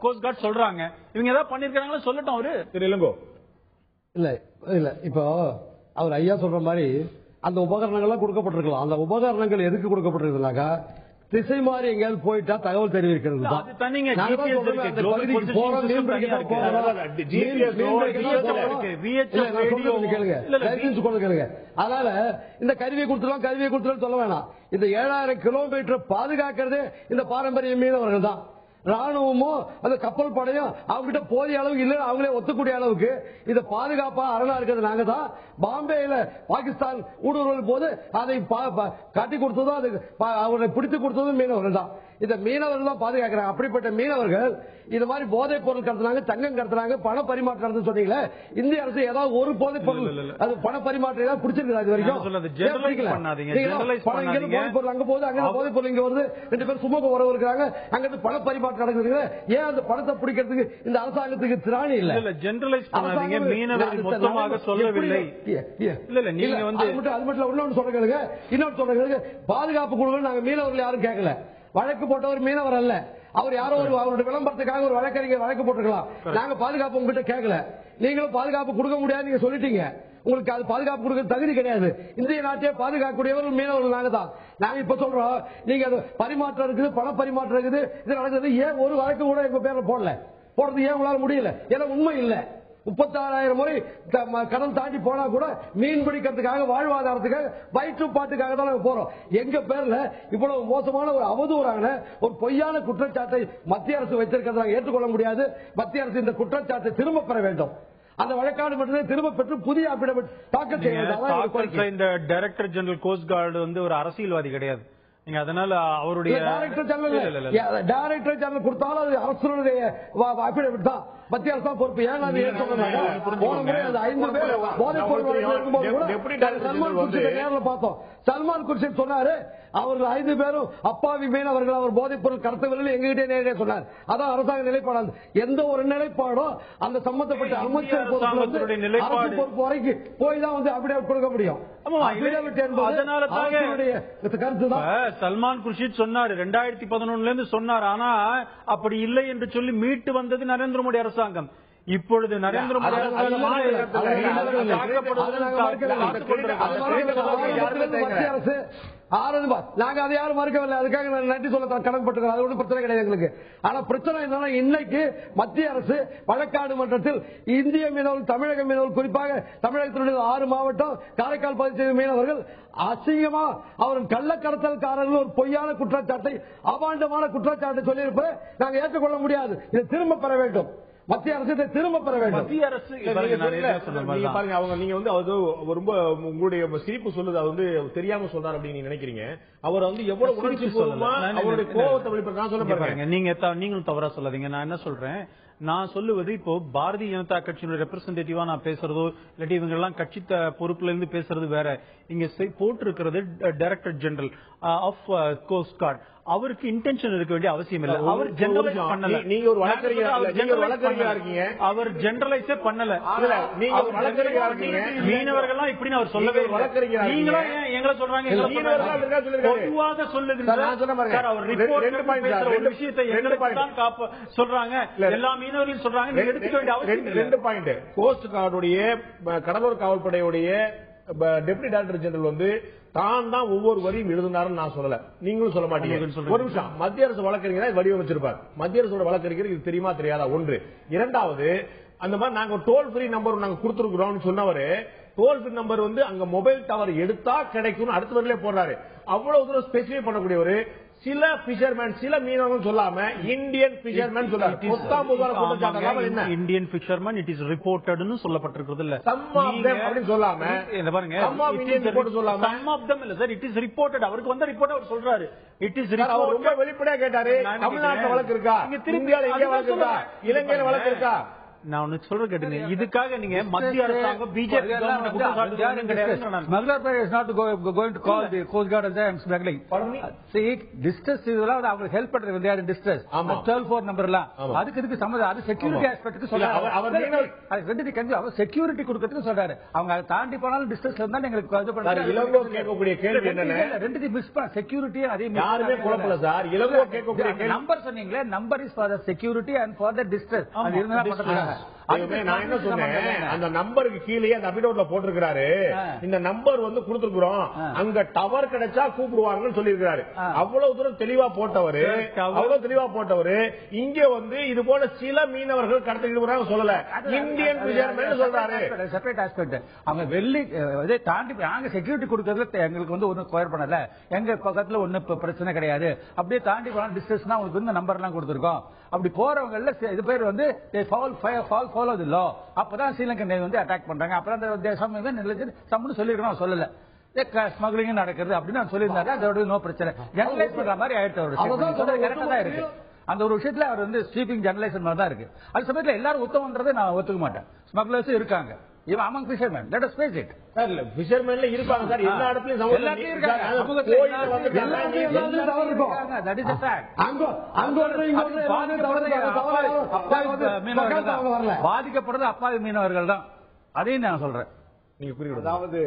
கோஸ்ட் கார்டு சொல்றாங்க. இவங்க ஏதாவது பண்ணிருக்காங்களா சொல்லட்டும். அவரு தெரியலங்கோ இல்ல இல்ல இப்போ அவர் ஐயா சொல்ற மாதிரி அந்த உபகரணங்கள்லாம் கொடுக்கப்பட்டிருக்கலாம். அந்த உபகரணங்கள் எதுக்கு கொடுக்கப்பட்டிருக்குனாக்கா திசை மாறி எங்கேயாவது போயிட்டா தகவல் தெரிவிக்கிறது தான். அதனால இந்த கருவியை கொடுத்துருவோம் சொல்ல வேணாம். இந்த 7000 கிலோமீட்டர் பாதுகாக்கிறதே இந்த பாரம்பரிய மீனவர்கள் தான். ராணுவமும் அந்த கப்பல் படையும் அவங்ககிட்ட போதிய அளவுக்கு இல்ல, அவங்களே ஒத்துக்கூடிய அளவுக்கு இதை பாதுகாப்பா அரணா இருக்கிறது நாங்க தான். பாம்பேயில பாகிஸ்தான் ஊடுருவல் போது அதை காட்டி கொடுத்ததும் அது அவரை பிடித்து கொடுத்ததும் மீனவர்கள் தான். இந்த மீனவர்கள் தான் பாதுகாக்கிறாங்க. அப்படிப்பட்ட மீனவர்கள் இது மாதிரி போதைப் பொருள் கடத்துறாங்க, தங்கம் கடத்துறாங்க, பண பரிமாற்றம் சொன்னீங்களே. இந்திய அரசு ஏதாவது ஒரு போதைப் பொருள் அது பண பரிமாற்றம் பிடிச்சிருக்கு அது வரைக்கும்? போதைப் பொருள் அங்க போகுது, அங்க போதைப் பொருள் இங்க வருது, 2 பேர் சுமூக உறவு இருக்கிறாங்க, அங்க இருந்து பண பரிமாற்றம் நடக்குது. ஏன் அந்த பணத்தை பிடிக்கிறதுக்கு இந்த அரசாங்கத்துக்கு திராணி இல்ல? ஜெனரலைஸ் பண்ணாதீங்க, மீனவர்கள் மொத்தமாக சொல்லவில்லை. நீங்க வந்து அது மட்டும் இன்னொன்று சொல்றீங்க, இன்னொன்று சொல்றீங்க பாதுகாப்பு குழுக்கள் நாங்க மீனவர்கள் யாரும் கேட்கல. வழக்கு போட்டவர் மீனவர் அல்ல, அவர் யாரோ ஒரு அவருடைய விளம்பரத்துக்காக ஒரு வழக்கறிஞர் வழக்கு போட்டிருக்கலாம். நாங்க பாதுகாப்பு உங்ககிட்ட கேட்கல, நீங்களும் பாதுகாப்பு கொடுக்க முடியாது நீங்க சொல்லிட்டீங்க. உங்களுக்கு அது பாதுகாப்பு கொடுக்க தகுதி கிடையாது. இந்திய நாட்டையே பாதுகாக்கக்கூடியவர்கள் மீனவர்கள் நாங்க தான். நாங்க இப்ப சொல்றோம், நீங்க அது பரிமாற்றம் இருக்குது, பண பரிமாற்றம் இருக்குது, இது நடக்குது, ஏன் ஒரு வழக்கு கூட எங்க பேர்ல போடுறது ஏன் உங்களால முடியல? ஏன்னா உண்மை இல்ல. 36,000 முறை கடல் தாண்டி போனா கூட மீன் பிடிக்கிறதுக்காக வாழ்வாதாரத்துக்காக வயிற்றுப்பாட்டுக்காக தான் நாங்க போறோம். எங்க பேர்ல இவ்வளவு மோசமான ஒரு அவதூறான ஒரு பொய்யான குற்றச்சாட்டை மத்திய அரசு வைத்திருக்கிறத ஏற்றுக்கொள்ள முடியாது. மத்திய அரசு இந்த குற்றச்சாட்டை திரும்ப பெற வேண்டும். அந்த வழக்காடு மட்டுமே திரும்ப பெற்று புதிய அபிடவிட் தாக்கல் செய்ய. இந்த டைரக்டர் ஜெனரல் கோஸ்ட் கார்டு வந்து ஒரு அரசியல்வாதி கிடையாது. நீங்க அதனால அவருடைய டைரக்டர் ஜெனரல் கொடுத்தாலும் அது அரசுடைய அபிடவிட் தான். மத்திய அரசு தான் பொறுப்பு. ஏன் சல்மான் குர்ஷித் சொன்னாரு, அவர்கள் 5 பேரும் அப்பாவி மீனவர்கள், அவர் போதைப் பொருள் கடத்தவில்லை எங்ககிட்டே நேரடியாக சொன்னார். அதான் அரசாங்க நிலைப்பாடு. எந்த ஒரு நிலைப்பாடும் அந்த சம்பந்தப்பட்ட அமைச்சர் பொறுப்பு வரைக்கும் போய் தான் வந்து அபிடவிட் கொடுக்க முடியும். சல்மான் குர்ஷித் சொன்னார் 2011 இருந்து சொன்னார். ஆனா அப்படி இல்லை என்று சொல்லி மீட்டு வந்தது நரேந்திர மோடி அரசாங்கம். இப்பொழுது நரேந்திர மோடி அரசு நாங்க அதை யாரும் மறுக்கவில்லை. அதுக்காக நன்றி சொல்ல கடமைப்பட்டிருக்கோம். அது ஒன்றும் பிரச்சனை கிடையாது எங்களுக்கு. ஆனா பிரச்சனை என்னன்னா, இன்னைக்கு மத்திய அரசு வழக்காடு மன்றத்தில் இந்திய மீனவர்கள், தமிழக மீனவர்கள், குறிப்பாக தமிழகத்தினுடைய 6 மாவட்டம் காரைக்கால் பகுதியை மீனவர்கள் அசிங்கமா அவர்கள் கள்ளக்கடத்தல்காரர்கள் ஒரு பொய்யான குற்றச்சாட்டை, அபாண்டமான குற்றச்சாட்டை சொல்லியிருப்பதை நாங்கள் ஏற்றுக்கொள்ள முடியாது. இதை திரும்ப பெற வேண்டும். மத்திய அரசு திரும்ப பெற வேண்டும். மத்திய அரசு பாருங்க, அவங்க நீங்க வந்து அது ரொம்ப உங்களுடைய சிரிப்பு சொல்லுது, அது வந்து தெரியாம சொல்றாரு அப்படின்னு நீங்க நினைக்கிறீங்க. அவர் வந்து எவ்வளவு உணர்ச்சி பூர்வமா அவருடைய கோபத்தை வெளிப்படுத்த சொல்ல பாருங்க. நீங்களும் தவறா சொல்லாதீங்க. நான் என்ன சொல்றேன், நான் சொல்லுவது இப்போ பாரதிய ஜனதா கட்சியினுடைய ரெப்ரசன்டேட்டிவா நான் பேசுறதோ இல்லாட்டி இவங்க எல்லாம் கட்சி பொறுப்புல இருந்து பேசுறது வேற. இங்க போட்டு இருக்கிறது director general of coast guard. அவருக்கு இன்டென்ஷன் இருக்க வேண்டிய அவசியம் இல்லை. அவர் ஜெனரலைஸ் பண்ணல. நீங்க ஒரு வழக்கறிஞரா இருக்கீங்க. அவர் ஜெனரலைஸே பண்ணல. நீங்க ஒரு வழக்கறிஞரா இருக்கீங்க. மீனவர்கள் இப்படின்னு அவர் சொல்லவே வழக்கறிஞரா. நீங்களா எங்களை சொல்றாங்க? பொதுவாக சொல்லுது சார். அவர் ரிப்போர்ட் விஷயத்தை எங்களுக்கு சொல்றாங்க. எல்லா மீனவர்களும் சொல்றாங்க. எடுத்துக்க வேண்டிய அவசியம் 2 பாயிண்ட். கோஸ்ட் கார்டுடைய கடலோர காவல்படையுடைய டெப்டி டைரக்டர் ஜெனரல் வந்து தான் ஒவ்வொரு வரியும் எழுதினாருன்னு நான் சொல்லல, நீங்களும் சொல்ல மாட்டீங்க. ஒரு நிமிஷம், மத்திய அரசு வழக்கறிஞர் வடிவமைச்சிருப்பார். மத்திய அரசோட வழக்கறிஞர் இது தெரியுமா தெரியாதா? ஒன்று. இரண்டாவது, அந்த மாதிரி நாங்க டோல் ஃப்ரீ நம்பர் நாங்க கொடுத்துருக்கிறோம் சொன்னவரு, டோல் ஃப்ரீ நம்பர் வந்து அங்க மொபைல் டவர் எடுத்தா கிடைக்கும் அடுத்த வரையிலே போடுறாரு. அவ்வளவு தூரம் ஸ்பெசிஃபை பண்ணக்கூடியவரு. சில பிஷர்மேன், சில மீனவர்கள் சொல்லாம இந்தியன் பிஷர்மேன் சொல்றாரு. இந்தியன் பிஷர்மேன் இட் இஸ் ரிப்போர்ட்டட்னு சொல்லப்பட்டிருக்கிறது இல்ல. அப்படின்னு சொல்லாம பாருங்க, சம் ஆஃப் தம் இல்ல சார், இட் இஸ் ரிப்போர்ட்டட். அவருக்கு வந்த ரிப்போர்ட் அவர் சொல்றாரு. It is report. ரொம்ப வெளிப்படையா கேட்டாரு. தமிழ்நாட்டுல வழக்கு இருக்கா, இந்தியால எங்க வழக்கு இருக்கா, இலங்கையில வழக்கு இருக்கா? நான் ஒன்னு சொல்ற கேட்டுங்க. இதுக்காக நீங்க மத்திய அரசாங்கம் பிஜேபி ஹெல்ப் பண்றது டிஸ்ட்ரெஸ் 12 நம்பர் எல்லாம் அதுக்கு இதுக்கு சம்மந்தம். அது செக்யூரிட்டி ஆஸ்பெக்ட் சொல்றாரு. அவர் செக்யூரிட்டி கொடுக்கறதுக்கு சொல்றாரு. அவங்க அதை தாண்டி போனாலும் டிஸ்ட்ரெஸ்ல இருந்தா எங்களுக்கு இலங்கை கேட்கக்கூடிய கேள்வி என்னன்னா, ரெண்டு மிஸ் பண்ண செக்யூரிட்டி அதே யாருமே குழப்பல சார். இலங்கை கேட்கக்கூடிய நம்பர் சொன்னீங்களே, number is for the security and for the distress. அது இருந்தா பண்றாங்க. நான் என்ன சொன்னேன், அந்த நம்பருக்கு கீழே அந்த அபிடோட்ல போட்டிருக்கிறாரு, இந்த நம்பர் வந்து கொடுத்திருக்கிறோம், அங்க டவர் கிடைச்சா கூப்பிடுவாங்கன்னு சொல்லியிருக்கிறாரு. அவ்வளவு தூரம் தெளிவா போட்டவரு இங்க வந்து இது போல சில மீனவர்கள் கடத்திட்டு சொல்லல, இந்தியன் பிஷர்மேன் சொல்றாரு. Separate aspect. அவங்க வெள்ளி இதை தாண்டி நாங்க செக்யூரிட்டி கொடுக்கறதுல எங்களுக்கு வந்து ஒன்னும் கோயர் பண்ணல. எங்க பக்கத்துல ஒன்னும் பிரச்சனை கிடையாது. அப்படியே தாண்டி போனா டிஸ்டன்ஸ் உங்களுக்கு வந்து நம்பர் எல்லாம் கொடுத்திருக்கோம். அப்படி போறவங்க இது பேர் வந்து follow the law. அப்பதான் ஸ்ரீலங்கன் நேவி வந்து அட்டாக் பண்றாங்க. அப்புறம் அந்த சொல்லிருக்கணும், சொல்லல ஸ்மக்லிங் நடக்குது அப்படின்னு சொல்லியிருந்தாரு. அதோட நோ பிரச்சனை. ஜெனரலைஸ் பண்ற மாதிரி ஆயிடுச்சு இருக்கு. அந்த ஒரு விஷயத்துல அவர் வந்து ஸ்வீப்பிங் ஜெனரலைசேஷன் மாதிரி தான் இருக்கு. அது சமயத்துல எல்லாரும் உத்தமன்றதை நான் ஒத்துக்க மாட்டேன். ஸ்மக்லர்ஸ் இருக்காங்க. இவன் among fishermen. Let us face it. Sir ஃபிஷர்மேன்ல இருப்பாங்க சார். எல்லா இடத்துலயும் எல்லாத்தையும் இருக்காங்க. That is a fact. பாதிக்கப்படுறது அப்பாவி மீனவர்கள் தான். அதையும் நான் சொல்றேன். நீங்க புரியுது. அதாவது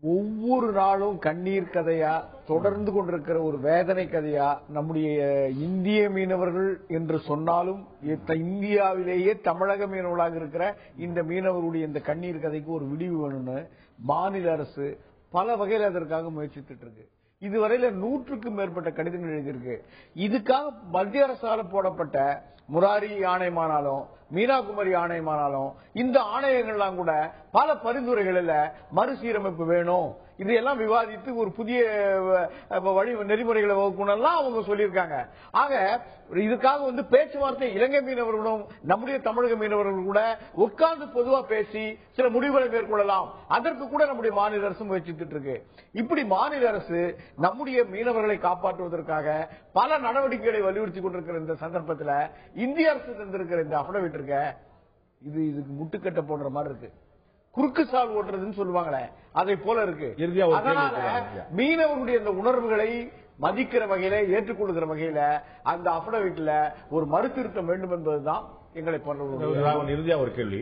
ஒவ்வொரு நாளும் கண்ணீர் கதையா தொடர்ந்து கொண்டிருக்கிற ஒரு வேதனை கதையா நம்முடைய இந்திய மீனவர்கள் என்று சொன்னாலும் இந்தியாவிலேயே தமிழக மீனவர்களாக இருக்கிற இந்த மீனவர்களுடைய இந்த கண்ணீர் கதைக்கு ஒரு விடிவு வேணும்னு மாநில அரசு பல வகையில் அதற்காக முயற்சித்துட்டு இருக்கு. இதுவரையில 100க்கும் மேற்பட்ட கடிதங்கள் எழுதியிருக்கு. இதுக்காக மத்திய அரசால் போடப்பட்ட முராரி ஆணையமானாலும் மீனாகுமரி ஆணையமானாலும் இந்த ஆணையங்கள்லாம் கூட பல பரிந்துரைகளில் மறுசீரமைப்பு வேணும், இதையெல்லாம் விவாதித்து ஒரு புதிய வழி நெறிமுறைகளை வகுக்கணும்லாம் அவங்க சொல்லியிருக்காங்க. ஆக இதுக்காக பேச்சுவார்த்தை இலங்கை மீனவர்களும் நம்முடைய தமிழக மீனவர்கள் கூட உட்கார்ந்து பொதுவா பேசி சில முடிவுகளை மேற்கொள்ளலாம். அதற்கு கூட நம்முடைய மாநில அரசு முயற்சித்துட்டு இருக்கு. இப்படி மாநில அரசு நம்முடைய மீனவர்களை காப்பாற்றுவதற்காக பல நடவடிக்கைகளை வலியுறுத்தி கொண்டிருக்கிற இந்த சந்தர்ப்பத்தில் இந்திய அரசு தந்திருக்கிற இந்த அஃபிடவிட் இருக்க இதுக்கு முட்டுக்கட்டை போடுற மாதிரி இருக்கு. குறுக்கு சால் ஓட்டுறதுன்னு சொல்லுவாங்களே, அதை போல இருக்கு. அதனால மீனவர்களுடைய இந்த உணர்வுகளை மதிக்கிற வகையில, ஏற்றுக்கொள்கிற வகையில அந்த அஃபிடவிட்ல ஒரு மறுதிருத்தம் வேண்டும் என்பதுதான் எங்களை போன்ற இறுதியா ஒரு கேள்வி.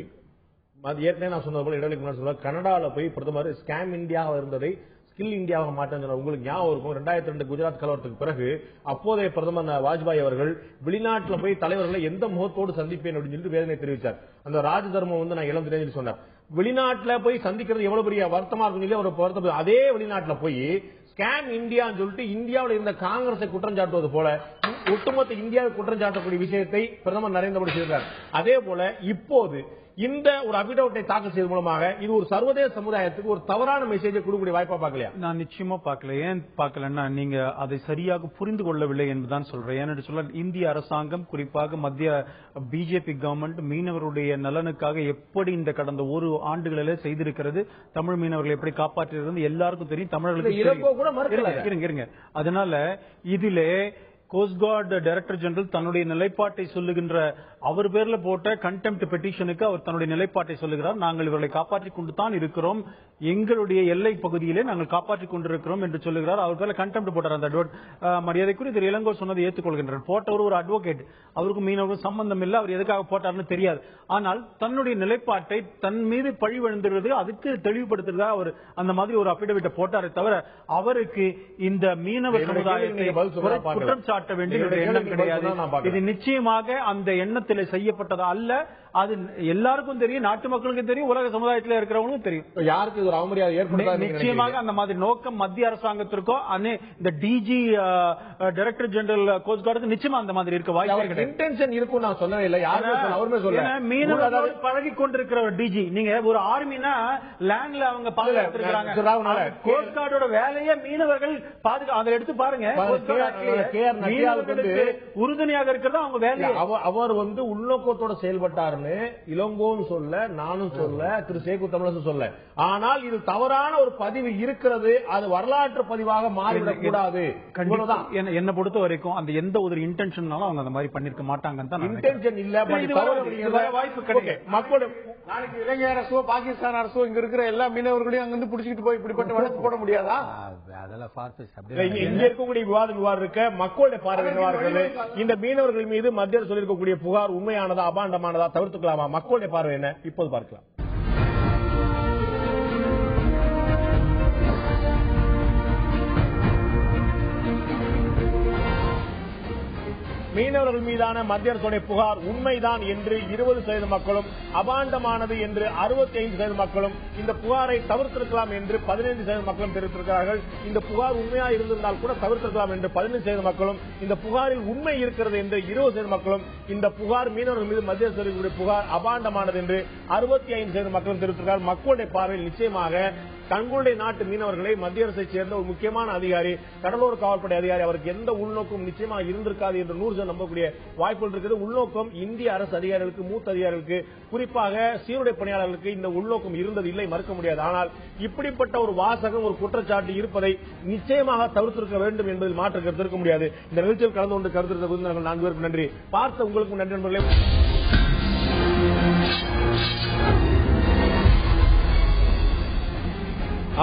ஏற்கனவே நான் சொன்னது போல இடைவெளிக்கு முன்னாடி சொல்ல, கனடாவில் போய் பிரதமர் ஸ்கேம் இந்தியாவாக இருந்ததை ஸ்கில் இந்தியாவாக மாற்ற உங்களுக்கு ஞாபகம் இருக்கும். 2002 குஜராத் கலவரத்துக்கு பிறகு அப்போதைய பிரதமர் வாஜ்பாய் அவர்கள் வெளிநாட்டில் போய் தலைவர்களை எந்த முகத்தோடு சந்திப்பேன் அப்படின்னு சொல்லிட்டு வேதனை தெரிவித்தார். அந்த ராஜ தர்மம் நான் இளம் தெரிஞ்சு சொன்னார். வெளிநாட்டில் போய் சந்திக்கிறது எவ்வளவு பெரிய வருத்தமா இருக்கும். ஒரு வருத்தம். அதே வெளிநாட்டில் போய் ஸ்கேம் இந்தியான்னு சொல்லிட்டு இந்தியாவில் இருந்த காங்கிரஸை குற்றம் சாட்டுவது போல ஒட்டுமொத்த இந்தியாவை குற்றம் சாட்டக்கூடிய விஷயத்தை பிரதமர் நரேந்திர மோடி செய்தார். அதே போல இப்போது இந்த ஒரு அபிடவிட்டை தாக்கல் செய்வது மூலமாக இது ஒரு சர்வதேச சமுதாயத்துக்கு ஒரு தவறான மெசேஜை கொடுக்கக்கூடிய வாய்ப்பா பார்க்கலையா? நான் நிச்சயமா பார்க்கல. ஏன் பார்க்கலன்னா, நீங்க அதை சரியாக புரிந்து கொள்ளவில்லை என்பதுதான் சொல்றேன். ஏன்னு சொல்ல, இந்திய அரசாங்கம், குறிப்பாக மத்திய பிஜேபி கவர்மெண்ட் மீனவருடைய நலனுக்காக எப்படி இந்த கடந்த ஒரு ஆண்டுகளிலே செய்திருக்கிறது, தமிழ் மீனவர்களை எப்படி காப்பாற்றிருக்கிறது எல்லாருக்கும் தெரியும். தமிழர்களுக்கு இருங்க. அதனால இதிலே கோஸ்ட் கார்டு டைரக்டர் ஜெனரல் தன்னுடைய நிலைப்பாட்டை சொல்லுகின்ற, அவர் பேர்ல போட்ட கண்டெம்ட் பெட்டிஷனுக்கு அவர் தன்னுடைய நிலைப்பாட்டை சொல்லுகிறார். நாங்கள் இவர்களை காப்பாற்றிக் கொண்டு தான் இருக்கிறோம், எங்களுடைய எல்லை பகுதியிலே நாங்கள் காப்பாற்றிக் கொண்டிருக்கிறோம் என்று சொல்லுகிறார். அவர் பேர்ல கண்டெம்ட் போட்டார். அந்த மரியாதைக்குரிய திரு இளங்கோ சொன்னதை ஏற்றுக்கொள்கின்றார். போட்டவர் ஒரு அட்வொகேட், அவருக்கு மீனவர்கள் சம்பந்தம் இல்லை, அவர் எதுக்காக போட்டார்னு தெரியாது. ஆனால் தன்னுடைய நிலைப்பாட்டை தன் மீது பழி விழுந்துறது அதுக்கு தெளிவுபடுத்துறதா அவர் அந்த மாதிரி ஒரு அபிடவிட்டை போட்டாரே தவிர, அவருக்கு இந்த மீனவ சமுதாயத்தை குற்றம் சாட்ட வேண்டிய எண்ணம் கிடையாது. இது நிச்சயமாக அந்த எண்ணத்தில் செய்யப்பட்டதா அல்ல. அது எல்லாருக்கும் தெரியும், நாட்டு மக்களுக்கும் தெரியும், உலக சமுதாயத்தில் இருக்கிறவங்களுக்கும் தெரியும். யாருக்கு ஒரு அவமரியாதை ஏற்படுத்த நிச்சயமாக அந்த மாதிரி நோக்கம் மத்திய அரசாங்கத்திற்கோ இந்த டிஜி டைரக்டர் ஜெனரல் கோஸ்ட் கார்டுக்கு நிச்சயமா அந்த மாதிரி இருக்க வாய்ப்பு இன்டென்ஷன் இருக்கும். நான் சொல்லவே இல்லை, யாருமே சொல்ல. மீனவர்கள் பழகி கொண்டிருக்கிற ஒரு டிஜி, நீங்க ஒரு ஆர்மினா லேண்ட்ல அவங்க பாதுகாத்திருக்கிறாங்க. கோஸ்ட் கார்டோட வேலையை மீனவர்கள் பாதுகா, அதை எடுத்து பாருங்க. உறுதுணையாக இருக்கிறதா அவங்க வேலை. அவர் உள்நோக்கத்தோட செயல்பட்டார். இளங்கோன்னு சொல்ல, நானும் சொல்ல, திரு சேகு தமிழரசு சொல்ல. ஆனால் இது தவறான ஒரு பதிவு இருக்கிறது, அது வரலாற்று பதிவாக மாறிவிடக் கூடாது. என்ன பொறுத்த வரைக்கும் அந்த எந்த ஒரு இன்டென்ஷனாலும் அவங்க அந்த மாதிரி பண்ணிருக்க மாட்டாங்க. இன்டென்ஷன் இல்ல, வாய்ப்பு கிடைக்கும். மக்களும் நாளைக்கு இலங்கை அரசோ பாகிஸ்தான் அரசோ இங்க இருக்கிற எல்லா மீனவர்களையும் அங்கிருந்து புடிச்சிட்டு போய் இப்படிப்பட்ட வழக்கு போட முடியாதா? அதெல்லாம் இங்க இருக்கக்கூடிய விவாதம் இருக்க மக்களுடைய பார்வை என்னவா இருக்கிறது? இந்த மீனவர்கள் மீது மத்திய அரசு சொல்லியிருக்கக்கூடிய புகார் உண்மையானதா அபாண்டமானதா, தவிர்த்துக்கலாமா? மக்களுடைய பார்வை என்ன? இப்போது பார்க்கலாம். மீனவர்கள் மீதான மத்திய அரசுடைய புகார் உண்மைதான் என்று 20% மக்களும், அபாண்டமானது என்று 65% மக்களும், இந்த புகாரை தவிர்த்திருக்கலாம் என்று 15% மக்களும் தெரிவித்திருக்கிறார்கள். இந்த புகார் உண்மையாக இருந்திருந்தால் கூட தவிர்த்திருக்கலாம் என்று 15% மக்களும், இந்த புகாரில் உண்மை இருக்கிறது என்று 20% மக்களும், இந்த புகார் மீனவர்கள் மீது மத்திய அரசு புகார் அபாண்டமானது என்று 65% மக்களும் தெரிவித்திருக்கிறார்கள். மக்களுடைய பார்வையில் நிச்சயமாக தங்களுடைய நாட்டு மீனவர்களை மத்திய அரசை சேர்ந்த ஒரு முக்கியமான அதிகாரி, கடலோர காவல்படை அதிகாரி, அவருக்கு எந்த உள்நோக்கம் நிச்சயமாக இருந்திருக்காது என்று 100% நம்பக்கூடிய வாய்ப்புகள் இருக்கிறது. உள்நோக்கம் இந்திய அரசு அதிகாரிகளுக்கு, மூத்த அதிகாரிகளுக்கு, குறிப்பாக சீருடை பணியாளர்களுக்கு இந்த உள்நோக்கம் இருந்தது இல்லை, மறுக்க முடியாது. ஆனால் இப்படிப்பட்ட ஒரு வாசகம், ஒரு குற்றச்சாட்டு இருப்பதை நிச்சயமாக தவிர்த்திருக்க வேண்டும் என்பதில் மாற்று கருத்து இருக்க முடியாது. இந்த நிகழ்ச்சியில் கலந்து கொண்டு கருத்து விருந்தினர்கள் 4 பேருக்கு நன்றி. பார்த்த உங்களுக்கு நன்றி நண்பர்களே.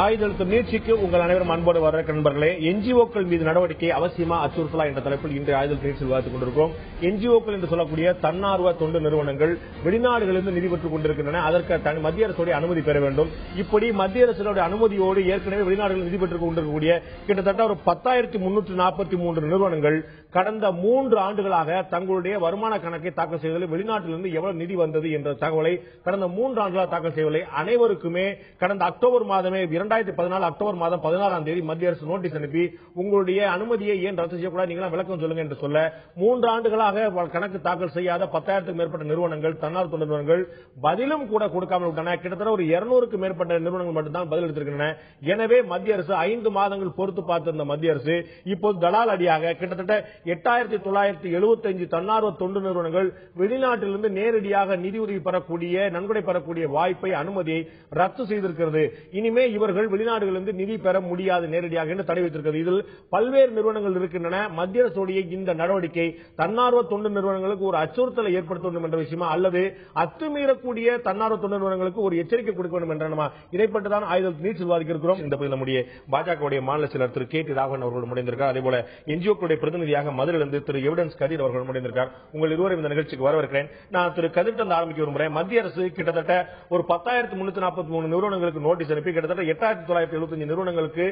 ஆயுதழுத்தம் நீட்சிக்கு உங்கள் அனைவரும் அன்போடு வர நண்பர்களே. என்ஜிஓக்கள் மீது நடவடிக்கை அவசியமா அச்சுறுத்தலா என்ற தலைப்பில் இன்றைய ஆயுதழுத்த நீட்சியில் விவாதித்துக் கொண்டிருக்கிறோம். என்ஜிஓக்கள் என்று சொல்லக்கூடிய தன்னார்வ தொண்டு நிறுவனங்கள் வெளிநாடுகளிலிருந்து நிதி பெற்றுக் கொண்டிருக்கின்றன. அதற்கு மத்திய அரசுடைய அனுமதி பெற வேண்டும். இப்படி மத்திய அரசுடைய அனுமதியோடு ஏற்கனவே வெளிநாடுகளில் நிதி பெற்றுக் கொண்டிருக்கக்கூடிய கிட்டத்தட்ட ஒரு 10,343 நிறுவனங்கள் கடந்த 3 ஆண்டுகளாக தங்களுடைய வருமான கணக்கை தாக்கல் செய்வதில் வெளிநாட்டிலிருந்து எவ்வளவு நிதி வந்தது என்ற தகவலை கடந்த 3 ஆண்டுகளாக தாக்கல் செய்வதில்லை. அனைவருக்குமே கடந்த அக்டோபர் மாதமே 2014 அக்டோபர் மாதம் 16ஆம் தேதி மத்திய அரசு நோட்டீஸ் அனுப்பி உங்களுடைய அனுமதியை ஏன் ரத்து செய்யக்கூடாது, நீங்களா விளக்கம் சொல்லுங்க என்று சொல்ல 3 ஆண்டுகளாக கணக்கு தாக்கல் செய்யாத 10,000க்கும் மேற்பட்ட நிறுவனங்கள், தன்னார்வ தொண்டு நிறுவனங்கள் பதிலும் கூட கொடுக்காமல் விட்டன. கிட்டத்தட்ட ஒரு 200க்கும் மேற்பட்ட நிறுவனங்கள் மட்டும்தான் பதில் எடுத்திருக்கின்றன. எனவே மத்திய அரசு 5 மாதங்கள் பொறுத்து பார்த்திருந்த மத்திய அரசு இப்போது தலால் அடியாக கிட்டத்தட்ட 8,975 தன்னார்வ தொண்டு நிறுவனங்கள் வெளிநாட்டிலிருந்து நேரடியாக நிதியுதவி பெறக்கூடிய, நன்கொடை பெறக்கூடிய வாய்ப்பை, அனுமதியை ரத்து செய்திருக்கிறது. இனிமே இவர்கள் வெளிநாடுகளிலிருந்து நிதி பெற முடியாது நேரடியாக என்று தடை வைத்திருக்கிறது. இதில் பல்வேறு நிறுவனங்கள் இருக்கின்றன. மத்திய அரசுடைய இந்த நடவடிக்கை தன்னார்வ தொண்டு நிறுவனங்களுக்கு ஒரு அச்சுறுத்தலை ஏற்படுத்த வேண்டும் என்ற விஷயமா, அல்லது அத்துமீறக்கூடிய தன்னார்வ தொண்டு நிறுவனங்களுக்கு ஒரு எச்சரிக்கை கொடுக்க வேண்டும் என்ற இதைப்பட்டு தான் ஆயுதத்தில் நீட் விவாதிக்க இருக்கிறோம். இந்த பகுதியில் நம்முடைய பாஜக மாநில செயலர் திரு கே டி ராகவன் அவர்கள் முடிந்திருக்கார். அதேபோல என்ஜிஓக்களுடைய பிரதிநிதியாக மதுரையிலிருந்து திரு எவிடன்ஸ் கதிர் அவர்கள் முடிந்திருக்கார். உங்கள் இருவரும் இந்த நிகழ்ச்சிக்கு வரவேற்கிறேன். நான் திரு கதிர் ஆரம்பிக்க விரும்புகிறேன். மத்திய அரசு கிட்டத்தட்ட ஒரு 10,343 நிறுவனங்களுக்கு நோட்டீஸ் அனுப்பி கிட்டத்தட்ட 8,975 நிறுவனங்களுக்கு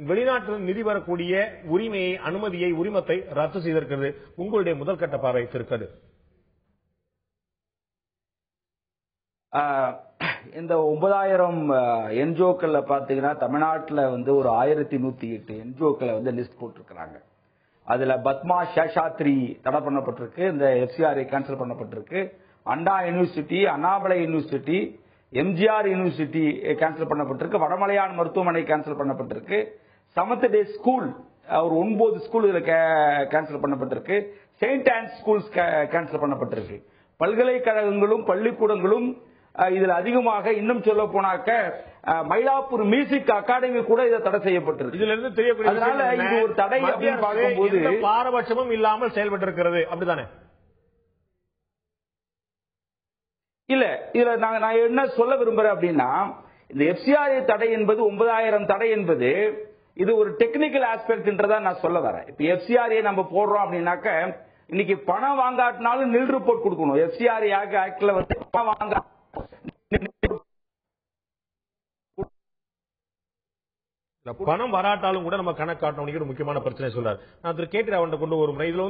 வெளிநாட்டில் நிதி பெறக்கூடிய உரிமையை, அனுமதியை, உரிமத்தை ரத்து செய்திருக்கிறது. உங்களுடைய முதல் கட்ட பார்வை திரு கதிர். இந்த 9,000 என்ஜிஓக்கள் பாத்தீங்கன்னா தமிழ்நாட்டில் ஒரு 1,108 என்ஜிஓக்களை லிஸ்ட் போட்டிருக்கிறாங்க. அதுல பத்மா சேஷாத்ரி தடை பண்ணப்பட்டிருக்கு, இந்த எஃப்சிஆர்ஐ கேன்சல் பண்ணப்பட்டிருக்கு, Anna university, Annamalai university, MGR university cancel பண்ணப்பட்டிருக்கு, வடமலையான் மருத்துவமனை கேன்சல் பண்ணப்பட்டிருக்கு, சமத் டே ஸ்கூல் ஒரு 9 ஸ்கூல் கேன்சல் பண்ணப்பட்டிருக்கு, செயின்ட் ஆன்ஸ் ஸ்கூல்ஸ் கேன்சல் பண்ணப்பட்டிருக்கு. பல்கலைக்கழகங்களும் பள்ளிக்கூடங்களும் இதுல அதிகமாக இன்னும் சொல்ல போனாக்க மயிலாப்பூர் மியூசிக் அகாடமி கூட இதை தடை செய்யப்பட்டிருக்கு. இதுல இருந்து தெரியக்கூடிய அதனால இது ஒரு தடை அப்படின்னு பார்க்கும்போது பாரபட்சமும் இல்லாமல் செயல்பட்டிருக்கிறது. அப்படித்தானே? இல்ல, இதுல நான் என்ன சொல்ல விரும்புறேன் அப்படின்னா, இந்த எஃப்சிஆர்ஐ தடை என்பது 9,000 தடை என்பது இது ஒரு டெக்னிக்கல் ஆஸ்பெக்ட்ன்றதா நான் சொல்ல வரேன். இப்ப எஃப்சிஆர்ஐ நம்ம போடுறோம் அப்படின்னாக்க இன்னைக்கு பணம் வாங்காட்டினாலும் நில் ரிப்போர்ட் கொடுக்கணும். எஃப்சிஆர்ஐ ஆக்ட்ல பணம் வாங்க பணம் வராட்டாலும் கூட நம்ம கணக்கு காட்டணும். முக்கியமான பிரச்சனை சொல்றாரு. நான் திரு கேடி ராவன் கொண்டு ஒரு முறை இதுல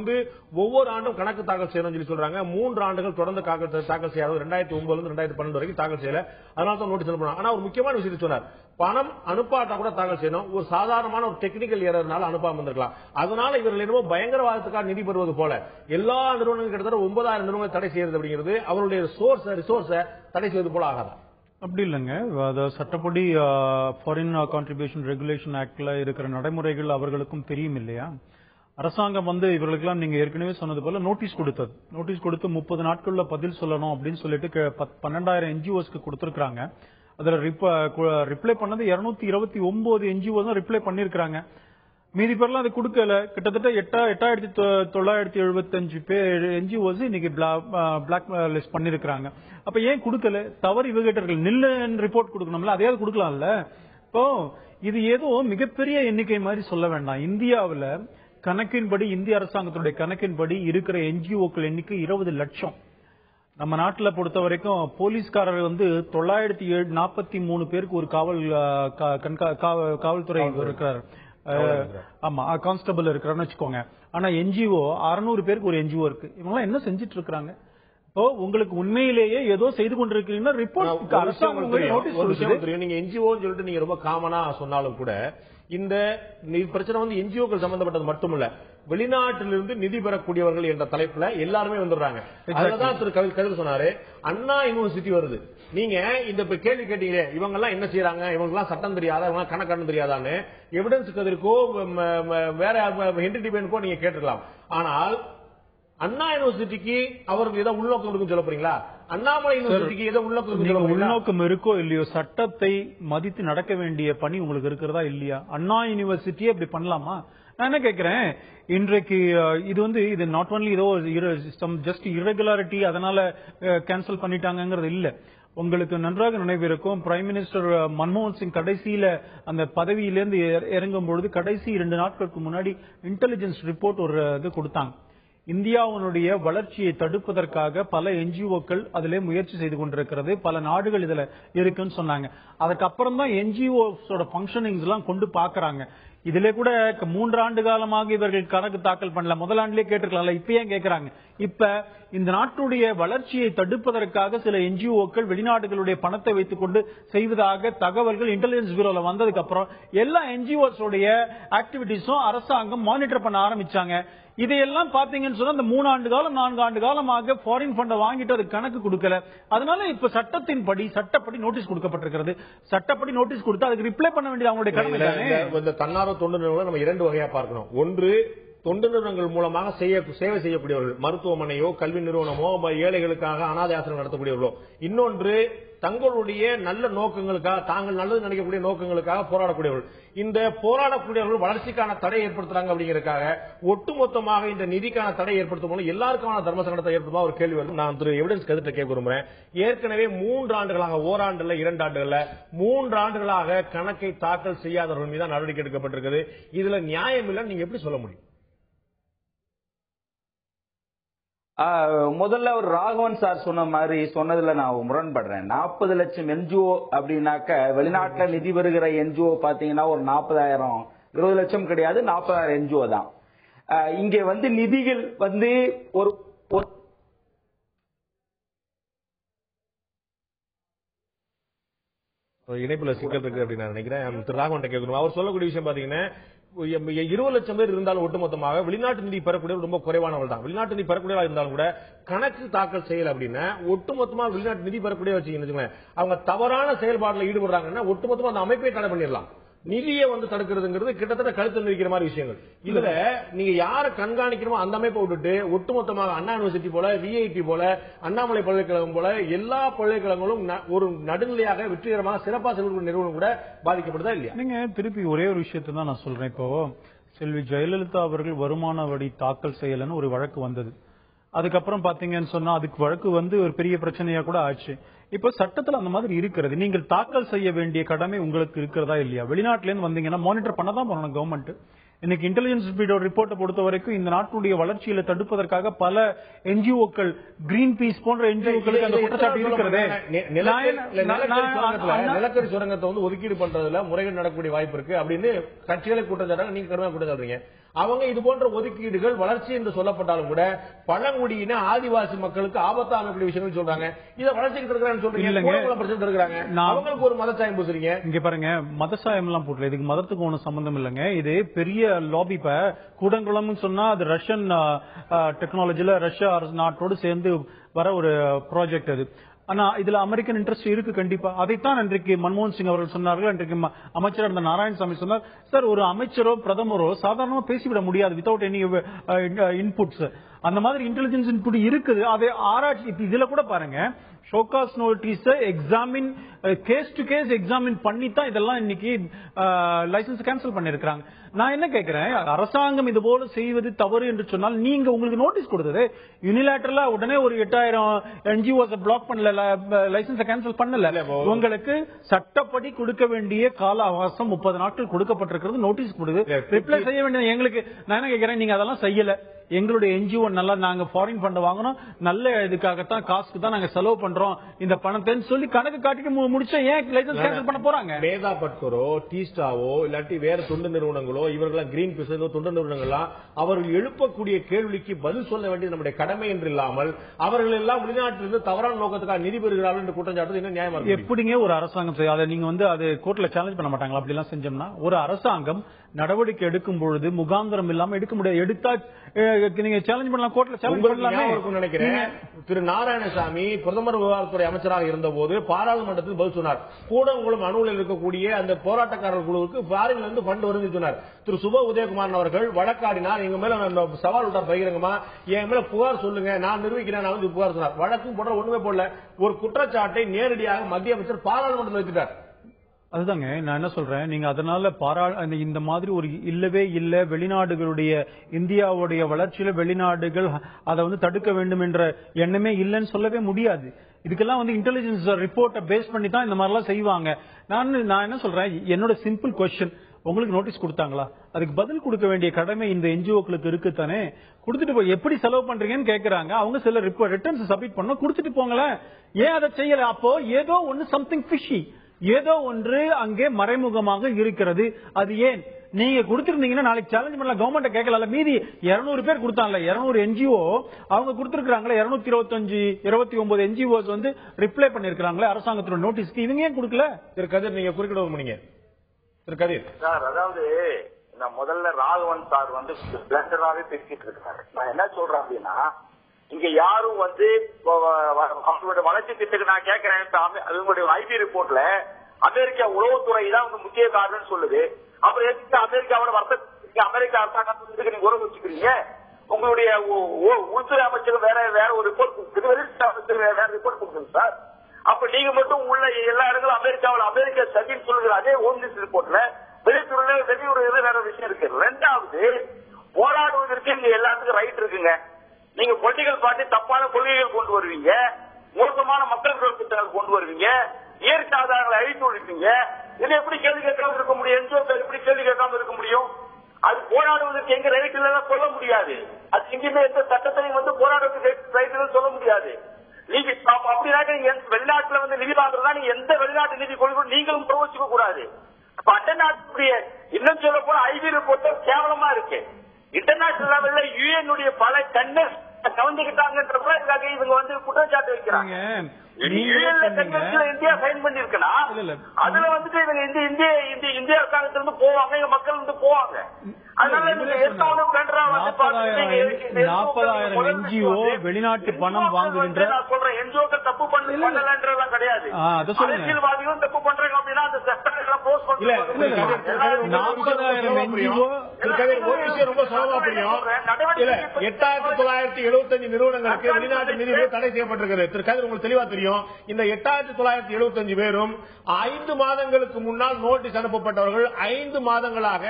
ஒவ்வொரு ஆண்டும் கணக்கு தாக்கல் செய்யணும் சொல்லி சொல்றாங்க. 3 ஆண்டுகள் தொடர்ந்து தாக்கல் செய்யாது. 2009 2012 வரைக்கும் தாக்கல் செய்யல. அதனால தான் நோட்டீஸ் அனுப்பணும். ஆனா ஒரு முக்கியமான விஷயத்தை சொன்னார். பணம் அனுப்பாட்டா கூட தாக்கல் செய்யணும். ஒரு சாதாரணமான ஒரு டெக்னிக்கல் ஏறதுனால அனுப்பாம இருந்திருக்கலாம். அதனால இவர்கள் என்னவோ பயங்கரவாதத்துக்காக நிதி பெறுவது போல எல்லா நிறுவனங்களும் கிட்டத்தட்ட 9,000 நிறுவனங்கள் தடை செய்யறது அப்படிங்கிறது அவருடைய ரிசோர்ஸ் தடை செய்வது போல ஆகாதா? அப்படி இல்லைங்க. சட்டப்படி ஃபாரின் கான்ட்ரிபியூஷன் ரெகுலேஷன் ஆக்ட்ல இருக்கிற நடைமுறைகள் அவர்களுக்கும் தெரியும் இல்லையா? அரசாங்கம் இவர்களுக்கெல்லாம் நீங்க ஏற்கனவே சொன்னது போல நோட்டீஸ் கொடுத்தது. நோட்டீஸ் கொடுத்து 30 நாட்கள்ல பதில் சொல்லணும் அப்படின்னு சொல்லிட்டு 12,000 என்ஜிஓஸ்க்கு கொடுத்திருக்காங்க. அதுல ரிப்ளை பண்ணது 229 என்ஜிஓ தான் ரிப்ளை பண்ணிருக்காங்க. மீதி பேர்லாம் அது கொடுக்கல. கிட்டத்தட்ட 8,975 பேர் என்ஜிஓஸ் இன்னைக்கு பிளாக் லிஸ்ட் பண்ணிருக்காங்க. அப்ப ஏன் கொடுக்கல? தவறு இவகிட்ட இருக்கு. நில்லு ரிப்போர்ட் கொடுக்கணும்ல, அதையாவது கொடுக்கலாம்ல. இப்போ இது ஏதோ மிகப்பெரிய எண்ணிக்கை மாதிரி சொல்ல வேண்டாம். இந்தியாவில் கணக்கின்படி, இந்திய அரசாங்கத்துடைய கணக்கின்படி இருக்கிற என்ஜிஓக்கள் எண்ணிக்கை 20 லட்சம். நம்ம நாட்டில் பொறுத்த வரைக்கும் போலீஸ்காரர் 943 பேருக்கு ஒரு காவல்துறை இருக்கிறார். ஆமா, கான்ஸ்டபிள் இருக்கிறான்னு வச்சுக்கோங்க. ஆனா என்ஜிஓ 600 பேருக்கு ஒரு என்ஜிஓ இருக்கு. இவங்க என்ன செஞ்சிட்டு இருக்காங்க? இப்போ உங்களுக்கு உண்மையிலேயே ஏதோ செய்து கொண்டிருக்கீங்கன்னா ரிப்போர்ட் அரசாங்கம் நீங்க என்ஜிஓ சொல்லிட்டு நீங்க ரொம்ப காமனா சொன்னாலும் கூட இந்த பிரச்சனை என்ஜிஓக்கள் சம்பந்தப்பட்டது மட்டுமல்ல, வெளிநாட்டிலிருந்து நிதி பெறக்கூடியவர்கள் என்ற தலைப்புல எல்லாருமே வந்துடுறாங்க. அதுலதான் திரு கதிர் சொன்னாரு, அண்ணா யூனிவர்சிட்டி வருது. நீங்க இந்த கேள்வி கேட்டீங்களே, இவங்க எல்லாம் என்ன செய்யறாங்க, இவங்க எல்லாம் சட்டம் தெரியாதா, இவங்க கணக்கு தெரியாதான்னு எவிடன்ஸ் கதிர்க்கோ வேற ஹென்ரி டிபேனுக்கோ நீங்க கேட்டுக்கலாம். ஆனால் அண்ணா யூனிவர்சிட்டிக்கு அவருக்கு ஏதோ உள்நோக்கம் இருக்குன்னு சொல்ல போறீங்களா? அண்ணாமலை யூனிவர்சிட்டிக்கு ஏதோ உள்நோக்கம் இருக்கோ இல்லையோ, சட்டத்தை மதித்து நடக்க வேண்டிய பணி உங்களுக்கு இருக்கிறதா இல்லையா? அண்ணா யூனிவர்சிட்டியே இப்படி பண்ணலாமா? நான் என்ன கேட்கிறேன், இன்றைக்கு இது நாட் ஒன்லி ஏதோ ஜஸ்ட் இரெகுலாரிட்டி அதனால கேன்சல் பண்ணிட்டாங்கிறது இல்ல. உங்களுக்கு நன்றாக நினைவிருக்கும், பிரைம் மினிஸ்டர் மன்மோகன் சிங் கடைசியில அந்த பதவியிலிருந்து இறங்கும் பொழுது கடைசி 2 நாட்களுக்கு முன்னாடி இன்டெலிஜென்ஸ் ரிப்போர்ட் ஒரு இது கொடுத்தாங்க. இந்தியாவுடைய வளர்ச்சியை தடுப்பதற்காக பல என்ஜிஓக்கள் அதிலே முயற்சி செய்து கொண்டிருக்கிறது, பல நாடுகள் இதுல இருக்குன்னு சொன்னாங்க. அதுக்கப்புறம் தான் என்ஜிஓஸோட பங்கனிங்ஸ் எல்லாம் கொண்டு பாக்குறாங்க. இதுல கூட 3 ஆண்டு காலமாக இவர்கள் கணக்கு தாக்கல் பண்ணல, முதல் ஆண்டிலே கேட்டிருக்கலாம்ல, இப்ப ஏன் கேட்கறாங்க? இப்ப இந்த நாட்டுடைய வளர்ச்சியை தடுப்பதற்காக சில என்ஜிஓக்கள் வெளிநாடுகளுடைய பணத்தை வைத்துக் கொண்டு செய்வதாக தகவல்கள் இன்டெலிஜென்ஸ் பியூரோல வந்ததுக்கு அப்புறம் எல்லா என்ஜிஓஸ் உடைய ஆக்டிவிட்டிஸும் அரசாங்கம் மானிட்டர் பண்ண ஆரம்பிச்சாங்க. இதையெல்லாம் பாத்தீங்கன்னு சொன்னா இந்த 3 ஆண்டு காலம் 4 ஆண்டு காலமாக ஃபாரின் ஃபண்டை வாங்கிட்டு அது கணக்கு கொடுக்கல. அதனால இப்ப சட்டப்படி நோட்டீஸ் கொடுக்கப்பட்டிருக்கிறது. சட்டப்படி நோட்டீஸ் கொடுத்தா அதுக்கு ரிப்ளை பண்ண வேண்டியது அவங்களுடைய கடமை தானே. இந்த தன்னார்வ தொண்டு நிறுவனம் நம்ம 2 வகையா பார்க்கணும். ஒன்று, தொண்டு நிறுவனங்கள் மூலமாக சேவை செய்யக்கூடியவர்கள், மருத்துவமனையோ கல்வி நிறுவனமோ ஏழைகளுக்காக அனாதை ஆசிரமம் நடத்தக்கூடியவர்களோ. இன்னொன்று, தங்களுடைய நல்ல நோக்கங்களுக்காக, தாங்கள் நல்லது நினைக்கக்கூடிய நோக்கங்களுக்காக போராடக்கூடியவர்கள். இந்த போராடக்கூடியவர்கள் வளர்ச்சிக்கான தடை ஏற்படுத்துறாங்க அப்படிங்கறதுக்காக ஒட்டுமொத்தமாக இந்த நிதிக்கான தடை ஏற்படுத்தும் போது எல்லாருக்கான தர்ம சங்கடத்தை ஏற்படுத்துமா ஒரு கேள்வி வருது. நான் திரு எவிடன்ஸ் கருத்தை கேட்க விரும்புறேன். ஏற்கனவே 3 ஆண்டுகளாக, ஓராண்டுல 2 ஆண்டுகள்ல 3 ஆண்டுகளாக கணக்கை தாக்கல் செய்யாதவர்கள் மீது நடவடிக்கை எடுக்கப்பட்டிருக்கிறது. இதுல நியாயம் இல்லைன்னு நீங்க எப்படி சொல்ல முடியும்? முதல்ல ஒரு ராகவன் சார் சொன்ன மாதிரி சொன்னதுல நான் முரண்படுறேன். 40 லட்சம் என்ஜிஓ அப்படின்னாக்க வெளிநாட்டுல நிதி பெறுகிற என்ஜிஓ பாத்தீங்கன்னா ஒரு 40,000, 20 லட்சம் கிடையாது, 40,000 என்ஜிஓ தான். இங்க வந்து நிதிகள் வந்து ஒரு இணைப்புல சிக்கல் இருக்கு அப்படின்னு நான் நினைக்கிறேன். திரு ராகவன் கேட்கணும். அவர் சொல்லக்கூடிய விஷயம் பாத்தீங்கன்னா 20 லட்சம் பேர் இருந்தாலும் ஒட்டுமொத்தமாக வெளிநாட்டு நிதி பெறக்கூடிய ரொம்ப குறைவானவர்கள் தான். வெளிநாட்டு நிதி பெறக்கூடியவா இருந்தாலும் கூட கணக்கு தாக்கல் செய்யல அப்படின்னா ஒட்டுமொத்தமாக வெளிநாட்டு நிதி பெறக்கூடிய வச்சுக்கோங்க, அவங்க தவறான செயல்பாடுல ஈடுபடுறாங்கன்னா ஒட்டுமொத்தமா அந்த அமைப்பை தடை பண்ணிடலாம். நிதியை வந்து தடுக்கிறதுங்கிறது கிட்டத்தட்ட கழுத்து நிற்கிற மாதிரி விஷயங்கள். இதுல நீங்க யாரை கண்காணிக்கணுமோ அந்த அமைப்பை விட்டுட்டு ஒட்டுமொத்தமாக அண்ணா யூனிவர்சிட்டி போல, விஐடி போல, அண்ணாமலை பல்கலைக்கழகம் போல எல்லா பல்கலைக்கழகங்களும் ஒரு நடுநிலையாக வெற்றிகரமாக சிறப்பாக செயல்படும் நிறுவனம் கூட பாதிக்கப்படுதா இல்லையா? நீங்க திருப்பி ஒரே ஒரு விஷயத்தை தான் நான் சொல்றேன். இப்போ செல்வி ஜெயலலிதா அவர்கள் வருமான வரி தாக்கல் செய்யலன்னு ஒரு வழக்கு வந்தது. அதுக்கப்புறம் பாத்தீங்கன்னு சொன்னா அதுக்கு வழக்கு வந்து ஒரு பெரிய பிரச்சனையா கூட ஆச்சு. இப்ப சட்டத்துல அந்த மாதிரி இருக்கிறது. நீங்கள் தாக்கல் செய்ய வேண்டிய கடமை உங்களுக்கு இருக்கிறதா இல்லையா? வெளிநாட்டுல இருந்து வந்தீங்கன்னா மானிட்டர் பண்ணதான் பண்ணணும் கவர்மெண்ட். இன்னைக்கு இன்டெலிஜென்ஸ் பியூரோ ரிப்போர்ட்டை பொறுத்த வரைக்கும் இந்த நாட்டுடைய வளர்ச்சியில தடுப்பதற்காக பல என்ஜிஓக்கள், கிரீன் பீஸ் போன்ற என்ஜிஓக்களுக்கு அந்த குற்றச்சாட்டு இருக்கிறது. நிலக்கரி சுரங்கத்தை வந்து ஒதுக்கீடு பண்றதுல முறைகள் நடக்கக்கூடிய வாய்ப்பு இருக்கு அப்படின்னு கட்சிகளை குற்றச்சாட்டாங்க. நீங்க கடுமையா குற்றச்சாட்டுறீங்க. அவங்க இது போன்ற ஒதுக்கீடுகள் வளர்ச்சி என்று சொல்லப்பட்டாலும் கூட பழங்குடியின ஆதிவாசி மக்களுக்கு ஆபத்தான விஷயங்கள் சொல்றாங்க. இதை வளர்ச்சிக்கு இருக்கிறாங்க சொல்றீங்க. அவங்களுக்கு ஒரு மதச்சாயம் பூசுறீங்க. இங்க பாருங்க, மதச்சாயம் எல்லாம் போட்டுல இதுக்கு மதத்துக்கு ஒன்றும் சம்பந்தம் இல்லைங்க. இது பெரிய லாபி. இப்ப கூடங்குளம் சொன்னா அது ரஷ்யன் டெக்னாலஜில ரஷ்யா நாட்டோடு சேர்ந்து வர ஒரு ப்ராஜெக்ட் அது. ஆனா இதுல அமெரிக்கன் இன்ட்ரெஸ்ட் இருக்கு கண்டிப்பா. அதைத்தான் இன்றைக்கு மன்மோகன் சிங் அவர்கள் சொன்னார்கள். இன்றைக்கு அமைச்சர் இருந்த நாராயணசாமி சொன்னார், சார் ஒரு அமைச்சரோ பிரதமரோ சாதாரணமா பேசிவிட முடியாது வித்தவுட் எனி இன்புட்ஸ். அந்த மாதிரி இன்டெலிஜென்ஸ் இன்புட் இருக்குது. அதை ஆராய்ச்சி இதுல கூட பாருங்க, show cause notice examine case to case examine பண்ணி தான் இதெல்லாம் இன்னைக்கு லைசன்ஸ் கேன்சல் பண்ணிருக்காங்க. நான் என்ன கேட்கிறேன், அரசாங்கம் இது போல செய்வது தவறு என்று சொன்னால் நீங்க உங்களுக்கு நோட்டீஸ் கொடுத்தது யூனிலேட்டரலா உடனே ஒரு 8000 என்ஜிஓஸ் பிளாக் பண்ணல, லைசன்ஸ் கேன்சல் பண்ணல. உங்களுக்கு சட்டப்படி கொடுக்க வேண்டிய கால அவகாசம் 30 நாட்கள் கொடுக்கப்பட்டிருக்கிறது. நோட்டீஸ் கொடுத்து ரிப்ளை செய்ய வேண்டியது எங்களுக்கு. நான் என்ன கேட்கிறேன், நீங்க அதெல்லாம் செய்யல. எங்களுடைய என்ஜிஓ நல்லா நாங்க ஃபாரின் ஃபண்ட் வாங்கணும், நல்ல இதுக்காகத்தான் காசுக்கு தான் நாங்க செலவு பண்றோம் இந்த பணத்தை சொல்லி கணக்கு காட்டிட்டு முடிச்சா ஏன் லைசன்ஸ் கேன்சல் பண்ண போறாங்க? மேதா பட்கரோ, டீஸ்டாவோ இல்லாட்டி வேற தொண்டு நிறுவனங்களோ, இவர்களாம் கிரீன் பீஸ் தொண்டு நிறுவனங்கள்லாம் அவர்கள் எழுப்பக்கூடிய கேள்விக்கு பதில் சொல்ல வேண்டியது நம்முடைய கடமை என்று இல்லாமல் அவர்கள் எல்லாம் வெளிநாட்டிலிருந்து தவறான நோக்கத்துக்காக நிதி பெறுகிறார்கள் என்று குற்றம் சாட்டுறது என்ன நியாயமா இருக்கு? எப்படிங்க ஒரு அரசாங்கம் செய்ய அதை நீங்க வந்து அது கோர்ட்ல சேலஞ்ச் பண்ண மாட்டாங்களா? அப்படி எல்லாம் செஞ்சோம்னா ஒரு அரசாங்கம் நடவடிக்கை எடுக்கும் பொழுது முகாந்திரம் இல்லாம எடுக்க முடியாது. எடுத்தா நீங்க சேலஞ்ச் பண்ணலாம், கோர்ட்ல சேலஞ்ச் பண்ணலாம் நினைக்கிறேன். திரு நாராயணசாமி பிரதமர் விவகாரத்துறை அமைச்சராக இருந்த போது பாராளுமன்றத்தில் பதில் சொன்னார். கூடங்குளம் அணுவில் இருக்கக்கூடிய அந்த போராட்டக்காரர் குழுவுக்கு ஃபாரின்ல இருந்து ஃபண்ட் வருது சொன்னார். திரு சுப உதயகுமார் அவர்கள் வழக்காடினார். எங்க மேல சவால் விட்டார் பகிரங்கமா, என் மேல புகார் சொல்லுங்க, நான் நிரூபிக்கிறேன், நான் வந்து புகார் சொன்னார். வழக்கும் போட ஒண்ணுமே போடல. ஒரு குற்றச்சாட்டை நேரடியாக மத்திய அமைச்சர் பாராளுமன்றத்தில் வைத்துட்டார். அதுதாங்க நான் என்ன சொல்றேன், நீங்க அதனால இந்த மாதிரி ஒரு இல்லவே இல்ல வெளிநாடுகளுடைய இந்தியாவுடைய வளர்ச்சியில வெளிநாடுகள் அதை வந்து தடுக்க வேண்டும் என்ற எண்ணமே இல்லைன்னு சொல்லவே முடியாது. இதுக்கெல்லாம் வந்து இன்டெலிஜென்ஸ் ரிப்போர்ட்டை பேஸ் பண்ணி தான் இந்த மாதிரி எல்லாம் செய்வாங்க. நான் என்ன சொல்றேன், என்னோட சிம்பிள் கொஸ்டின், உங்களுக்கு நோட்டீஸ் கொடுத்தாங்களா? அதுக்கு பதில் கொடுக்க வேண்டிய கடமை இந்த என்ஜிஓக்களுக்கு இருக்குத்தானே. கொடுத்துட்டு போய் எப்படி செலவு பண்றீங்கன்னு கேட்கறாங்க. அவங்க சில ரிட்டர்ன்ஸ் சப்மிட் பண்ண கொடுத்துட்டு போங்களேன். ஏன் அதை செய்யல? அப்போ ஏதோ ஒன்னு சம்திங் ஃபிஷி. ஏதோ ஒன்று அங்கே மறைமுகமாக இருக்கிறது. அது ஏன் நீங்க கொடுத்திருந்தீங்கன்னா நாளைக்கு சேலஞ்ச் பண்ணலாம், கவர்மெண்ட் கேட்கல. மீதி 200 பேர் கொடுத்தாங்கல்ல, 200 NGO அவங்க கொடுத்திருக்காங்களே, 229 NGOs வந்து ரிப்ளை பண்ணிருக்காங்களே அரசாங்கத்தோட நோட்டீஸ்க்கு. இவங்க ஏன் கொடுக்கல? திரு கதிர், நீங்க குறுக்கிட முடியுங்க. திரு கதிர் சார், அதாவது நான் முதல்ல ராகவன் சார் வந்து பிளண்டராவே பேசிட்டு இருக்காரு. நான் என்ன சொல்றேன் அப்படின்னா, இங்க யாரும் வந்து அவங்களோட வளர்ச்சி திட்டத்துக்கு நான் கேட்கிறேன். அவங்களுடைய ஐபி ரிப்போர்ட்ல அமெரிக்கா உளவுத்துறை தான் வந்து முக்கிய காரணம் சொல்லுது. அப்புறம் எதுக்கு அமெரிக்காவோட வர்த்தகத்துக்கு அமெரிக்கா அரசாங்கத்துக்கு நீங்க உறவு வச்சுக்கிறீங்க? உங்களுடைய உள்துறை அமைச்சர் வேற ஒரு ரிப்போர்ட் வேற ரிப்போர்ட் கொடுக்குது சார். அப்ப நீங்க மட்டும் உள்ள எல்லா இடங்களும் அமெரிக்கா சதின்னு சொல்லுகிற அதே ஹோம் மினிஸ்டர் ரிப்போர்ட்ல வெளியுறவு வேற விஷயம் இருக்கு. ரெண்டாவது, போராடுவதற்கு இங்க எல்லாத்துக்கும் ரைட் இருக்குங்க. நீங்க பொலிட்டிக்கல் பார்ட்டி தப்பான கொள்கைகள் கொண்டு வருவீங்க, மோசமான மக்கள் திட்டங்கள் கொண்டு வருவீங்க, இயற்கை ஆதாரங்களை அழித்து ஒழிப்பீங்க. இதை எப்படி கேள்வி கேட்காம இருக்க முடியும்? என்ஜிஓக்கள் எப்படி கேள்வி கேட்காம இருக்க முடியும்? அது போராடுவதற்கு எங்க ரைட் இல்லதான் சொல்ல முடியாது. அது எங்கேயுமே எந்த சட்டத்தையும் வந்து போராடுவதற்கு ரைட் சொல்ல முடியாது. நீங்க அப்படின்னாக்க நீங்க வெளிநாட்டுல வந்து நிதி வாங்குறதா நீங்க எந்த வெளிநாட்டு நிதி கொள்கை நீங்களும் பிரவச்சிக்க கூடாது. அப்ப அண்டர்நேஷனல் இன்னும் சொல்ல போன ஐபி ரிப்போர்ட் கேவலமா இருக்கு. இன்டர்நேஷனல் லெவல்ல யுஎன் பல கண்ணர் கவர்ந்துகிட்டாங்கன்றப்ப இவங்க வந்து குற்றச்சாட்டு வைக்கிறாங்க. இந்தியா சைன் பண்ணிருக்கா அதுல வந்துட்டு இவங்க இந்திய அரசாங்கத்திலிருந்து போவாங்க, எங்க மக்கள் வந்து போவாங்க. அதனால 40,000 NGO வெளிநாட்டு பணம் வாங்குகின்ற சொல்றேன், என்ஜிஓக்கள் தப்பு பண்ணலன்றதெல்லாம் கிடையாது. அரசியல்வாதிகளும் தப்பு பண்றாங்க அப்படின்னா அந்த செக்டர்களை போஸ்ட் பண்ணி 40,000 NGO ரொம்ப சுலபமா புரியும். 8,975 நிறுவனங்களுக்கு வெளிநாட்டு நிதிகள் தடை செய்யப்பட்டிருக்கிறது. திரு கதிர், உங்களுக்கு தெளிவா தெரியும். இந்த 8,975 பேரும் 5 மாதங்களுக்கு முன்னால் நோட்டீஸ் அனுப்பப்பட்டவர்கள். 5 மாதங்களாக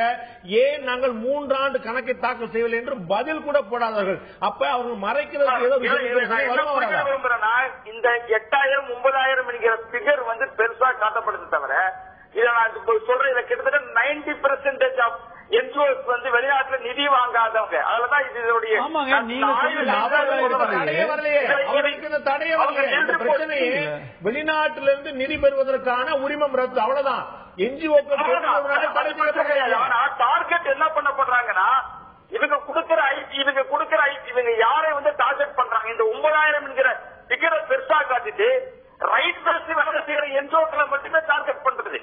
ஏன் நாங்கள் 3 ஆண்டு கணக்கை தாக்கல் செய்யவில்லை என்று பதில் கூட போடாதவர்கள். அப்ப அவர்கள் மறைக்கிறதுக்கு ஏதோ இந்த 8,000 9,000 என்கிற பிகர் வந்து பெருசா காட்டப்படுது தவிர, இதை நான் சொல்றேன், இதை கிட்டத்தட்ட 90% ஆஃப் NGOs வந்து வெளிநாட்டுல நிதி வாங்காதவங்க. அதுலதான் இதனுடைய வெளிநாட்டிலிருந்து நிதி பெறுவதற்கான உரிமம் ரத்து, அவ்வளவுதான். டார்கெட் என்ன பண்ணப்படுறாங்கன்னா, இவங்க கொடுக்கிற இவங்க யாரை வந்து டார்கெட் பண்றாங்க? இந்த 9,000 என்கிற பிகரை பெருசா காட்டிட்டு ரைட் பேசி வேலை செய்யற என்ஜிஓக்களை மட்டுமே டார்கெட் பண்றது.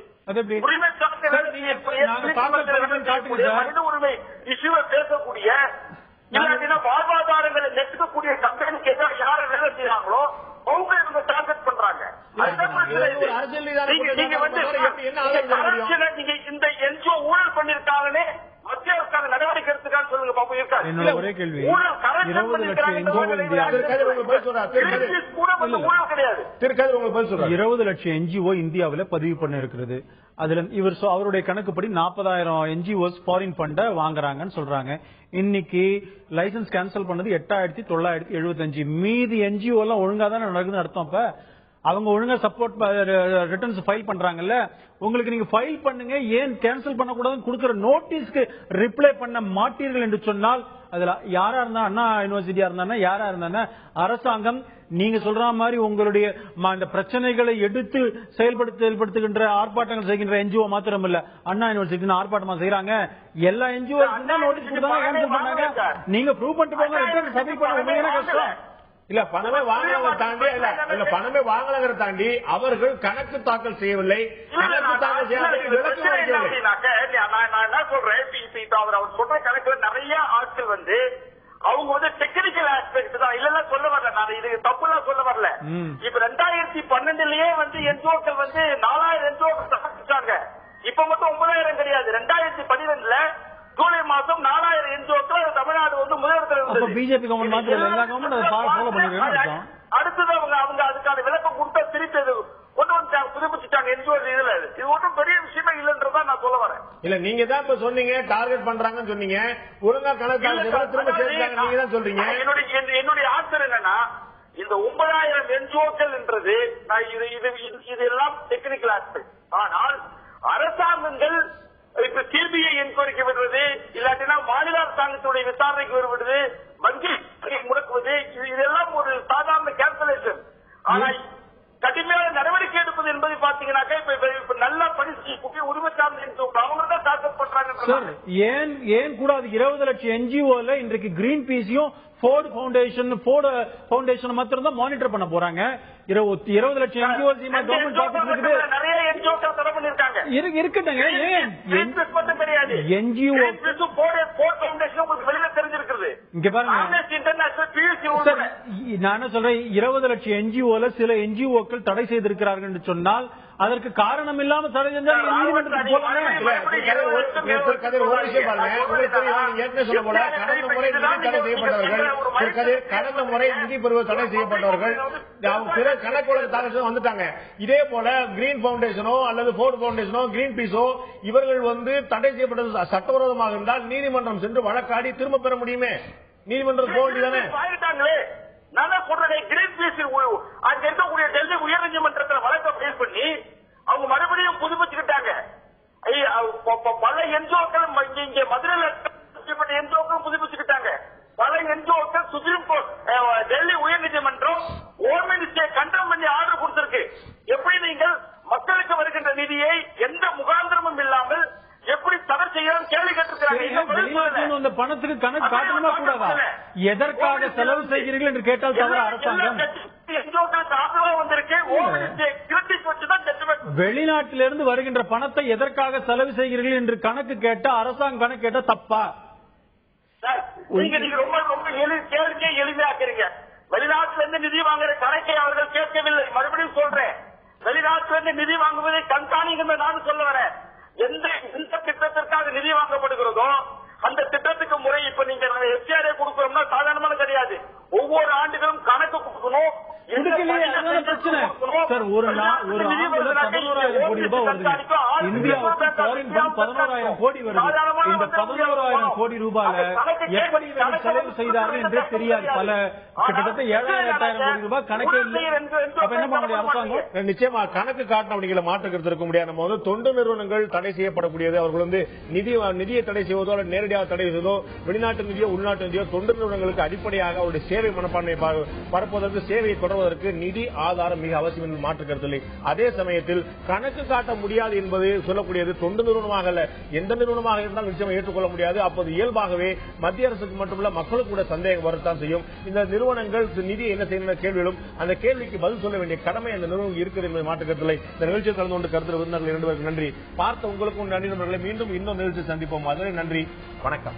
உரிமை உரிமை இஷ்யூவை பேசக்கூடிய இல்லாட்டினா வாழ்வாதாரங்களை நெருக்கக்கூடிய கம்பெனிக்கு எதாவது யாரை வேலை செய்யறாங்களோ அவங்க இவங்க டார்கெட் பண்றாங்க. நீங்க வந்து நீங்க இந்த என்ஜிஓ ஊழல் பண்ணிருக்காங்கன்னு மத்திய அரசாங்க நடவடிக்கை எடுத்துக்கான்னு சொல்லுங்க பாப்போம். இருக்காது. ஒரே கேள்வி, 20 லட்சம் NGO இந்தியாவில் பதிவு பண்ண இருக்கிறது. அதுல அவருடைய கணக்குப்படி 40,000 NGOs ஃபாரின் ஃபண்ட வாங்குறாங்கன்னு சொல்றாங்க. இன்னைக்கு லைசன்ஸ் கேன்சல் பண்ணது 8,975. மீதி NGO எல்லாம் ஒழுங்கா தானே நடக்குதுன்னு அர்த்தம். அப்ப அவங்க ஒழுங்கா சப்போர்ட் ரிட்டர்ன்ஸ் ஃபைல் பண்றாங்கல்ல, உங்களுக்கு நீங்க ஃபைல் பண்ணுங்க, ஏன் கேன்சல் பண்ணக்கூடாதுன்னு கொடுக்கிற நோட்டீஸ்க்கு ரிப்ளை பண்ண மாட்டீர்கள் என்று சொன்னால், அதுல யாரா இருந்தா, அண்ணா யூனிவர்சிட்டியா இருந்தா, யாரா இருந்தா, அரசாங்கம் நீங்க சொல்ற மாதிரி உங்களுடைய இந்த பிரச்சனைகளை எடுத்து செயல்படுத்துகின்ற ஆர்ப்பாட்டங்கள் செய்கின்ற NGO மாத்திரம் இல்ல, அண்ணா யூனிவர்சிட்டி ஆர்ப்பாட்டமா செய்யறாங்க. எல்லா NGO நோட்டீஸ் கொடுத்தாங்க, கேன்சல் பண்ணாங்க. நீங்க ப்ரூவ் பண்ணிட்டு போங்க, ரிட்டர்ன் சப்மிட் பண்ண கஷ்டம் இல்ல. பணமே வாங்கலங்கிற தாண்டி அவர்கள் கணக்கு தாக்கல் செய்யவில்லை. கணக்கு தாக்கல் அவர் சொல்ற கணக்குல நிறைய ஆட்கள் வந்து அவங்க வந்து டெக்னிக்கல் ஆஸ்பெக்ட் தான் இல்ல சொல்ல வரல. நான் இது தப்புலாம் சொல்ல வரல. இப்ப 2012லயே வந்து என்ஜிஓக்கள் வந்து 4,000 என்ஜிஓக்கள் சமர்ப்பிச்சாங்க. இப்ப மட்டும் 9,000 கிடையாது. 2012ல ஜூலை மாசம் 4,000 என்ஜிஓக்கள் தமிழ்நாடு வந்து முதலிடத்தில் இருந்தது. பிஜேபி கவர்மெண்ட் எல்லா கவர்மெண்ட் அடுத்தது அவங்க அதுக்கான விளக்கம் கொடுத்தா திருப்பி கொண்டு வந்து புதுப்பிச்சுட்டாங்க என்ஜிஓ. இதுல இது ஒன்றும் பெரிய விஷயமே இல்லைன்றதா நான் சொல்ல வரேன். இல்ல, நீங்க தான் இப்ப சொன்னீங்க டார்கெட் பண்றாங்கன்னு சொன்னீங்க. ஒழுங்கா கணக்கு நீங்க தான் சொல்றீங்க. என்னுடைய ஆன்சர் என்னன்னா, இந்த 9,000 என்ஜிஓக்கள் என்றது இதெல்லாம் டெக்னிக்கல் ஆஸ்பெக்ட். ஆனால் அரசாங்கங்கள் இப்ப சிபிஐ என்கொயரிக்கு விடுறது, இல்லாட்டினா மாநில அரசாங்கத்துடைய விசாரணைக்கு வருவது, வங்கி முடக்குவது, இதெல்லாம் ஒரு சாதாரண கேல்குலேஷன். ஆனா கடுமையான நடவடிக்கை எடுப்பது என்பது பாத்தீங்கன்னாக்கா இப்ப சார் ஏன் கூடாது? 20 லட்சம் என்ஜிஓல இன்றைக்கு கிரீன் பீஸையும் ஃபோர்டு ஃபவுண்டேஷன் மாத்திரம் தான் மானிட்டர் பண்ண போறாங்க. 20 லட்சம் என்ஜிஓ நிறைய என்ஜிஓக்கள் தடை பண்ணிருக்காங்க. இருக்கட்டுங்க. என்ஜிஓ வெளியில தெரிஞ்சிருக்கிறது. இங்க பாருங்க, நான் என்ன சொல்றேன், 20 லட்சம் என்ஜிஓல சில என்ஜிஓக்கள் தடை செய்திருக்கிறார்கள் என்று சொன்னால் அதற்கு காரணம் இல்லாம தடை செஞ்சால் நீதிமன்றத்துக்கு போலாங்க. கடந்த முறை நிதி பெறுவது தடை செய்யப்பட்டவர்கள் பிற கணக்கு வழக்கு தாக்கல் வந்துட்டாங்க. இதே போல கிரீன் பவுண்டேஷனோ அல்லது ஃபோர்டு பவுண்டேஷனோ கிரீன் பீஸோ இவர்கள் தடை செய்யப்பட்டது சட்டவிரோதமாக இருந்தால் நீதிமன்றம் சென்று வழக்காடி திரும்ப பெற முடியுமே. நீதிமன்றம் போக வேண்டியதானே? டெல்லி உயர்நீதிமன்றத்தில் வழக்கை ஃபைல் பண்ணி அவங்க மறுபடியும் புதுப்பிச்சுக்கிட்டாங்க. பல என்ஜிஓக்கள் இங்கே மதுரையில் என்ஜிஓக்கள் புதுப்பிச்சுக்கிட்டாங்க. பல என்ஜிஓக்கள் சுப்ரீம் கோர்ட் டெல்லி உயர்நீதிமன்றம் கவர்மெண்ட் ஸ்டே கண்டம் பண்ணி ஆர்டர் கொடுத்திருக்கு. எப்படி நீங்கள் மக்களுக்கு வருகின்ற நிதியை எந்த முகாந்திரமும் இல்லாமல் எப்படி தடை செய்யணும் கேள்வி கேட்டிருக்கிறாங்க. அந்த பணத்துக்கு கணக்கு காட்டணுமா கூடாதா? எதற்காக செலவு செய்கிறீர்கள் என்று கேட்டால் தவிர அரசாங்கம் வெளிநாட்டிலிருந்து வருகின்ற பணத்தை எதற்காக செலவு செய்கிறீர்கள் என்று கணக்கு கேட்டா அரசாங்கம் கணக்கு கேட்டா தப்பா? நீங்க ரொம்ப ரொம்ப கேள்விக்கே எளிமையாக்குறீங்க. வெளிநாட்டிலிருந்து நிதி வாங்குற கணக்கை அவர்கள் கேட்கவில்லை. மறுபடியும் சொல்றேன், வெளிநாட்டிலிருந்து நிதி வாங்குவதை கண்காணிங்க. நான் சொல்ல வரேன், எந்த திட்டத்திற்காக நிதி வாங்கப்படுகிறதோ அந்த திட்டத்துக்கு முறை இப்ப நீங்க எஃப்சிஆர்ஏ கொடுக்கணும்னா சாதாரணமான கிடையாது. ஒவ்வொரு ஆண்டுகளும் கணக்கு கொடுக்கணும். சார், ஒரு ஆண்டுல 11,000 கோடி ரூபாய் வருது. இந்தியாவுக்கு 11,000 கோடி வருது. இந்த 11,000 கோடி ரூபாயில எப்படி செலவு செய்தார்கள் என்றே தெரியாது. கிட்டத்தட்ட 7,000-8,000 கோடி ரூபாய் கணக்கே இல்லை. அப்ப என்ன பண்ண முடியும் அரசாங்கம்? நிச்சயமா கணக்கு காட்டணும். அப்படிங்கிற மாற்றுக்கிறது இருக்க முடியாது. நம்ம தொண்டு நிறுவனங்கள் தடை செய்யப்படக்கூடியது. அவர்கள் நிதியை தடை செய்வதோ அல்லது நேரடியாக தடை செய்வதோ, வெளிநாட்டு நிதியோ உள்நாட்டு நிதியோ, தொண்டு நிறுவனங்களுக்கு அடிப்படையாக அவருடைய சேவை மனப்பான்மை பரப்புவதற்கு, சேவையை தொடர்வதற்கு நிதி ஆதாரம் மிக அவசியம் என்று மாற்று கருத்தில்லை. அதே சமயத்தில் கணக்கு காட்ட முடியாது என்பது சொல்லக்கூடியது தொண்டு நிறுவனமாக அல்ல, எந்த நிறுவனமாக இருந்தாலும் நிச்சயம் ஏற்றுக்கொள்ள முடியாது. அப்போது இயல்பாகவே மத்திய அரசுக்கு மட்டுமல்ல மக்களுக்கு கூட சந்தேகம் வரத்தான் செய்யும். இந்த நிறுவனங்கள் நிதியை என்ன செய்யணும் கேள்விகளும் அந்த கேள்விக்கு பதில் சொல்ல வேண்டிய கடமை அந்த நிறுவனம் இருக்குது என்பதை மாற்று கருத்தில்லை. இந்த நிகழ்ச்சியில் கலந்து கொண்டு கருத்து விருந்தினர்கள் 2 பேருக்கு நன்றி. பார்த்த உங்களுக்கும் நன்றி. நண்பர்களை மீண்டும் இன்னொரு நிகழ்ச்சி சந்திப்போம். அதுவரை நன்றி, வணக்கம்.